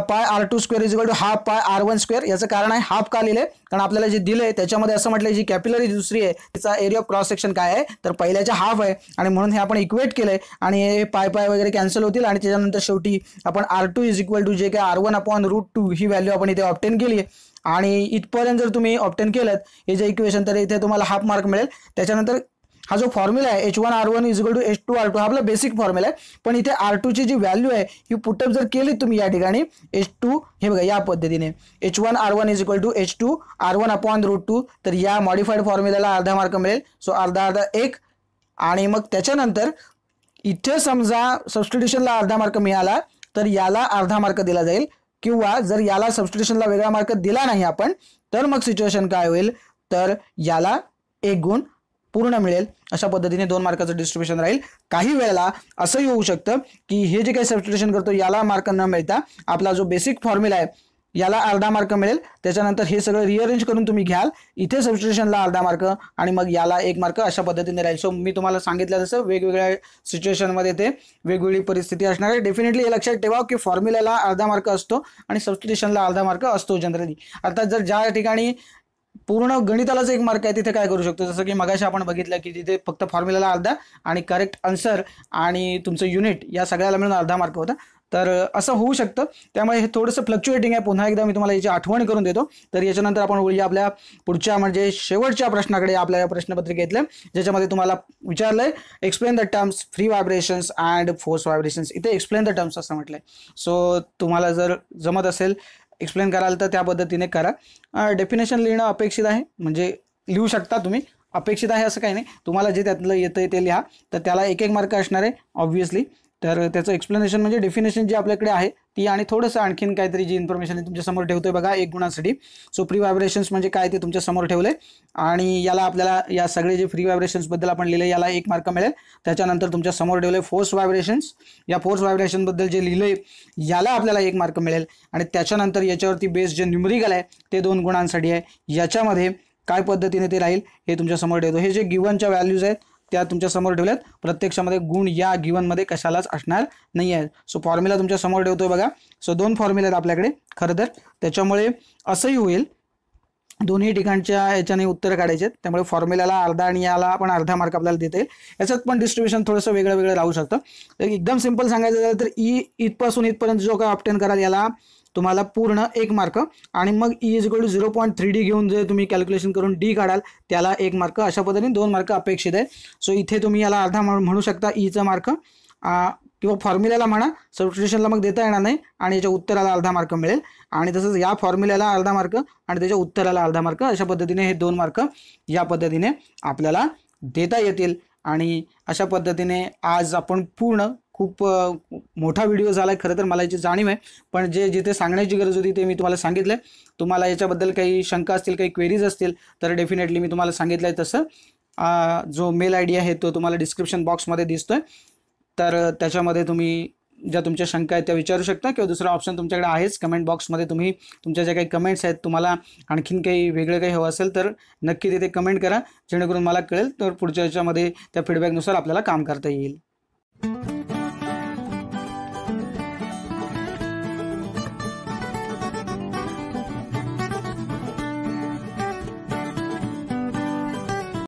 pi r2 square is equal to half pi r1 square. याचं कारण आहे हाफ का लिहिले, कारण आपल्याला जे दिले त्याच्यामध्ये असं म्हटलं जी कॅपिलरी दुसरी आहे तिचा एरिया ऑफ क्रॉस सेक्शन काय आहे, तर पहिल्याच्या हाफ आहे आणि म्हणून हे आपण इक्वेट केलंय आणि हे पाय पाय वगैरे कॅन्सल होतील आणि त्याच्यानंतर शेवटी आपण r2 इज इक्वल टू जे काय r1 अपॉन √2 ही व्हॅल्यू आपण इथे ऑब्टेन केली आहे. आणि इथपर्यंत जर तुम्ही ऑब्टेन केलं हे जे इक्वेशन, तर इथे तुम्हाला हाफ मार्क मिळेल. त्याच्यानंतर हा जो फॉर्म्युला आहे H1R1 is equal to H2R2 हा आपला बेसिक फॉर्म्युला आहे, पण इथे R2 ची जी व्हॅल्यू आहे ही पुटअप जर केली तुम्ही या ठिकाणी H2 हे बघा या पद्धतीने H1R1 is equal to H2R1 upon √2, तर या मॉडिफाईड फॉर्म्युल्याला अर्धा मार्क मिळेल. सो अर्धा 1. आणि मग त्याच्यानंतर इथे समजा सबस्टिट्यूशनला अर्धा मार्क मिळाला तर याला अर्धा मार्क दिला जाईल, किंवा जर याला सबस्टिट्यूशनला वेगळा मार्क दिला नाही आपण, तर मग सिच्युएशन काय होईल, तर याला 1 गुण पूर्ण मिळेल. अशा पद्धतीने 2 मार्काचं डिस्ट्रीब्युशन राहील. काही वेळेला असंही होऊ शकतं की हे जे काही सबस्टिट्यूशन करतो याला मार्क न मिळता आपला जो बेसिक फॉर्म्युला आहे याला अर्धा मार्क मिळेल. त्याच्यानंतर हे सगळं रिअरेंज करून तुम्ही घ्याल, इथे सबस्टिट्यूशनला अर्धा मार्क आणि मग याला 1 मार्क अशा पद्धतीने राहील. सो मी तुम्हाला सांगितलं तसं वेगवेगळ्या सिच्युएशनमध्ये ते वेगवेगळी परिस्थिती असणार आहे. डेफिनेटली हे लक्षात ठेवा की फॉर्म्युल्याला अर्धा मार्क असतो आणि सबस्टिट्यूशनला अर्धा मार्क असतो जनरली. अर्थात जर ज्या ठिकाणी पूर्ण गणितालाच 1 मार्क आहे तिथे काय करू शकतो, जसं की मगाशी आपण बघितलं की तिथे फक्त फॉर्म्युलाला अर्धा आणि करेक्ट आन्सर आणि तुमचं युनिट या सगळ्याला मिळून अर्धा मार्क होता. तर असं होऊ शकतं. त्यामुळे हे थोडंसं फ्लक्च्युएटिंग आहे. पुन्हा एकदा मी तुम्हाला याची आठवण करून देतो. तर याच्यानंतर आपण बोलूया आपल्या पुढच्या म्हणजे शेवटच्या प्रश्नाकडे आपल्या या प्रश्नपत्रिकेतल्या, ज्याच्यामध्ये तुम्हाला विचारलंय explain the terms free vibrations and force vibrations. इथे एक्सप्लेन द टर्म्स असं म्हटलंय. सो तुम्हाला जर जमत असेल एक्सप्लेन कराल तर त्या पद्धतीने करा. डेफिनेशन लिहिणं अपेक्षित आहे, म्हणजे लिहू शकता तुम्ही, अपेक्षित आहे असं काही नाही. तुम्हाला जे त्यातलं येतं ते लिहा, तर त्याला 1 मार्क असणार आहे ऑब्व्हियसली. तर त्याचं एक्सप्लेनेशन म्हणजे डेफिनेशन जी आपल्याकडे आहे ती आणि थोडंसं आणखीन काहीतरी जी इन्फॉर्मेशन आहे तुमच्या समोर ठेवतोय बघा 1 गुणासाठी. सो फ्री व्हायब्रेशन्स म्हणजे काय ते तुमच्या समोर ठेवलंय आणि याला आपल्याला या सगळे जे फ्री व्हायब्रेशन्सबद्दल आपण लिहिले याला 1 मार्क मिळेल. त्याच्यानंतर तुमच्या समोर ठेवलंय फोर्स व्हायब्रेशन्स, या फोर्स व्हायब्रेशनबद्दल जे लिहिलंय याला आपल्याला 1 मार्क मिळेल. आणि त्याच्यानंतर याच्यावरती बेस्ड जे न्यूमेरिकल आहे ते 2 गुणांसाठी आहे. याच्यामध्ये काय पद्धतीने ते राहील हे तुमच्या समोर ठेवतो. हे जे गिव्हनच्या व्हॅल्यूज आहेत त्या तुमच्या समोर ठेवल्यात. प्रत्यक्षामध्ये गुण या गिव्हनमध्ये कशालाच असणार नाही आहे. सो फॉर्म्युला तुमच्या समोर ठेवतोय बघा. सो 2 फॉर्म्युले आहेत आपल्याकडे खरं तर. त्याच्यामुळे असंही होईल दोन्ही ठिकाणच्या याच्याने उत्तर काढायचे आहेत. त्यामुळे फॉर्म्युल्याला अर्धा आणि याला पण अर्धा मार्क आपल्याला देता येईल. याच्यात पण डिस्ट्रीब्युशन थोडंसं वेगळं वेगळं राहू शकतं. एकदम सिंपल सांगायचं झालं तर इथपासून इथपर्यंत जो काय ऑब्टेन कराल याला तुम्हाला पूर्ण 1 मार्क आणि मग E is equal to 0.3D घेऊन जे तुम्ही कॅल्क्युलेशन करून D काढाल त्याला 1 मार्क. अशा पद्धतीने 2 मार्क अपेक्षित आहे. सो इथे तुम्ही याला अर्धा म्हणू शकता Eचा मार्क, किंवा फॉर्म्युल्याला म्हणा, सबस्टिट्यूशनला मग देता येणार नाही आणि याच्या उत्तराला अर्धा मार्क मिळेल. आणि तसंच या फॉर्म्युल्याला अर्धा मार्क आणि त्याच्या उत्तराला अर्धा मार्क. अशा पद्धतीने हे 2 मार्क या पद्धतीने आपल्याला देता येतील. आणि अशा पद्धतीने आज आपण पूर्ण खूप मोठा व्हिडिओ झाला आहे खरं तर, मला याची जाणीव आहे, पण जिथे सांगण्याची गरज होती ते मी तुम्हाला सांगितलं. तुम्हाला याच्याबद्दल काही शंका असतील, काही क्वेरीज असतील तर डेफिनेटली मी तुम्हाला सांगितलं आहे तसं जो मेल ID आहे तो तुम्हाला डिस्क्रिप्शन बॉक्समध्ये दिसतोय. तर त्याच्यामध्ये तुम्ही ज्या तुमच्या शंका आहेत त्या विचारू शकता, किंवा दुसरा ऑप्शन तुमच्याकडे आहेच कमेंट बॉक्समध्ये. तुम्ही तुमच्या ज्या काही कमेंट्स आहेत, तुम्हाला आणखीन काही वेगळं काही हवं असेल तर नक्की तिथे कमेंट करा, जेणेकरून मला कळेल. तर पुढच्या याच्यामध्ये त्या फीडबॅकनुसार आपल्याला काम करता येईल.